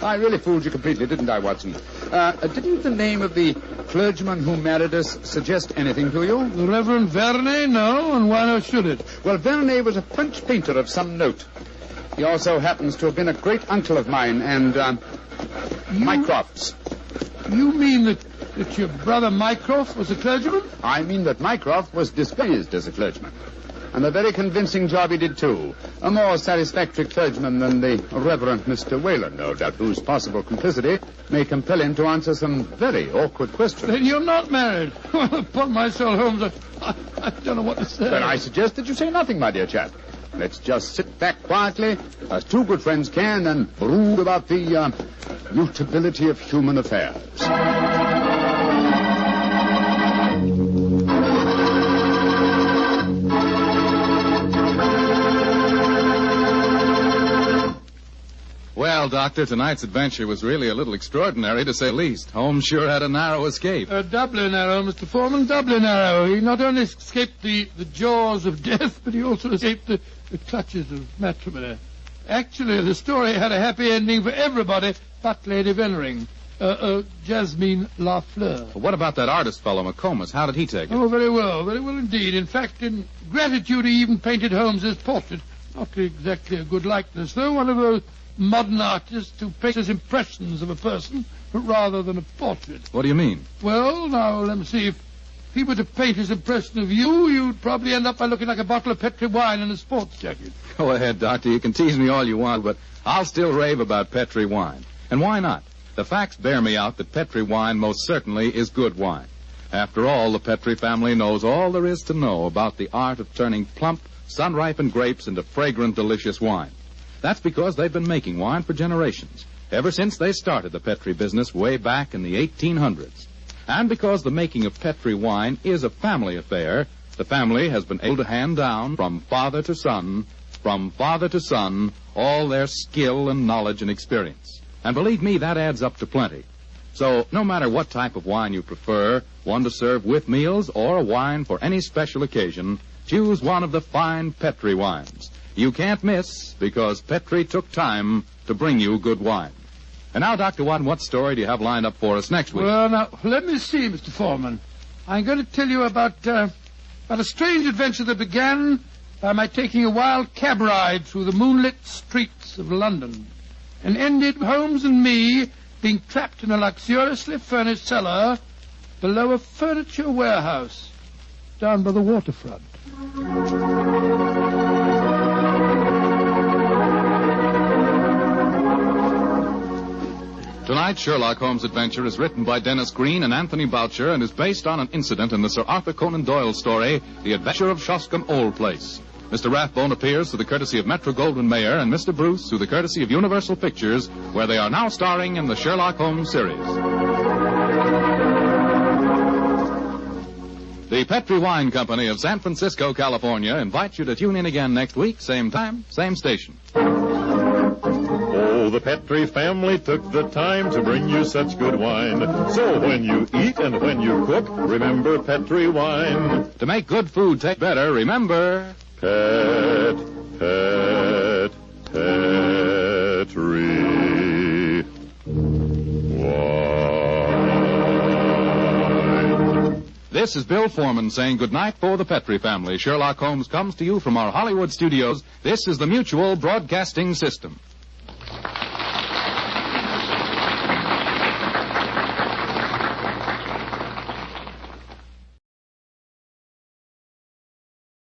I really fooled you completely, didn't I, Watson? Didn't the name of the clergyman who married us suggest anything to you? The Reverend Vernet? No, and why not should it? Well, Vernet was a French painter of some note. He also happens to have been a great uncle of mine and Mycroft's. You mean that That your brother Mycroft was a clergyman? I mean that Mycroft was disguised as a clergyman. And a very convincing job he did, too. A more satisfactory clergyman than the Reverend Mr. Whalen, no doubt, whose possible complicity may compel him to answer some very awkward questions. Then you're not married. Well, upon my soul, Holmes, I don't know what to say. Then I suggest that you say nothing, my dear chap. Let's just sit back quietly, as two good friends can, and brood about the mutability of human affairs. Well, Doctor, tonight's adventure was really a little extraordinary, to say the least. Holmes sure had a narrow escape. Doubly narrow, Mr. Foreman, doubly narrow. He not only escaped the jaws of death, but he also escaped the clutches of matrimony. Actually, the story had a happy ending for everybody but Lady Vennering. Jasmine Lafleur. Well, what about that artist fellow, McComas? How did he take it? Oh, very well indeed. In fact, in gratitude, he even painted Holmes's portrait. Not exactly a good likeness, though. One of those modern artists who paints his impressions of a person rather than a portrait. What do you mean? Well, now, let me see. If he were to paint his impression of you, you'd probably end up by looking like a bottle of Petri wine in a sports jacket. Go ahead, Doctor. You can tease me all you want, but I'll still rave about Petri wine. And why not? The facts bear me out that Petri wine most certainly is good wine. After all, the Petri family knows all there is to know about the art of turning plump, sun-ripened grapes into fragrant, delicious wine. That's because they've been making wine for generations, ever since they started the Petri business way back in the 1800s. And because the making of Petri wine is a family affair, the family has been able to hand down from father to son, all their skill and knowledge and experience. And believe me, that adds up to plenty. So no matter what type of wine you prefer, one to serve with meals or a wine for any special occasion, choose one of the fine Petri wines. You can't miss, because Petri took time to bring you good wine. And now, Dr. Watson, what story do you have lined up for us next week? Well, now, let me see, Mr. Foreman. I'm going to tell you about a strange adventure that began by my taking a wild cab ride through the moonlit streets of London, and ended with Holmes and me being trapped in a luxuriously furnished cellar below a furniture warehouse down by the waterfront. Tonight's Sherlock Holmes adventure is written by Dennis Green and Anthony Boucher and is based on an incident in the Sir Arthur Conan Doyle story, The Adventure of Shoscombe Old Place. Mr. Rathbone appears through the courtesy of Metro-Goldwyn-Mayer and Mr. Bruce through the courtesy of Universal Pictures, where they are now starring in the Sherlock Holmes series. The Petri Wine Company of San Francisco, California, invites you to tune in again next week, same time, same station. Oh, the Petri family took the time to bring you such good wine. So when you eat and when you cook, remember Petri wine. To make good food taste better, remember... Petri wine. This is Bill Foreman saying goodnight for the Petri family. Sherlock Holmes comes to you from our Hollywood studios. This is the Mutual Broadcasting System.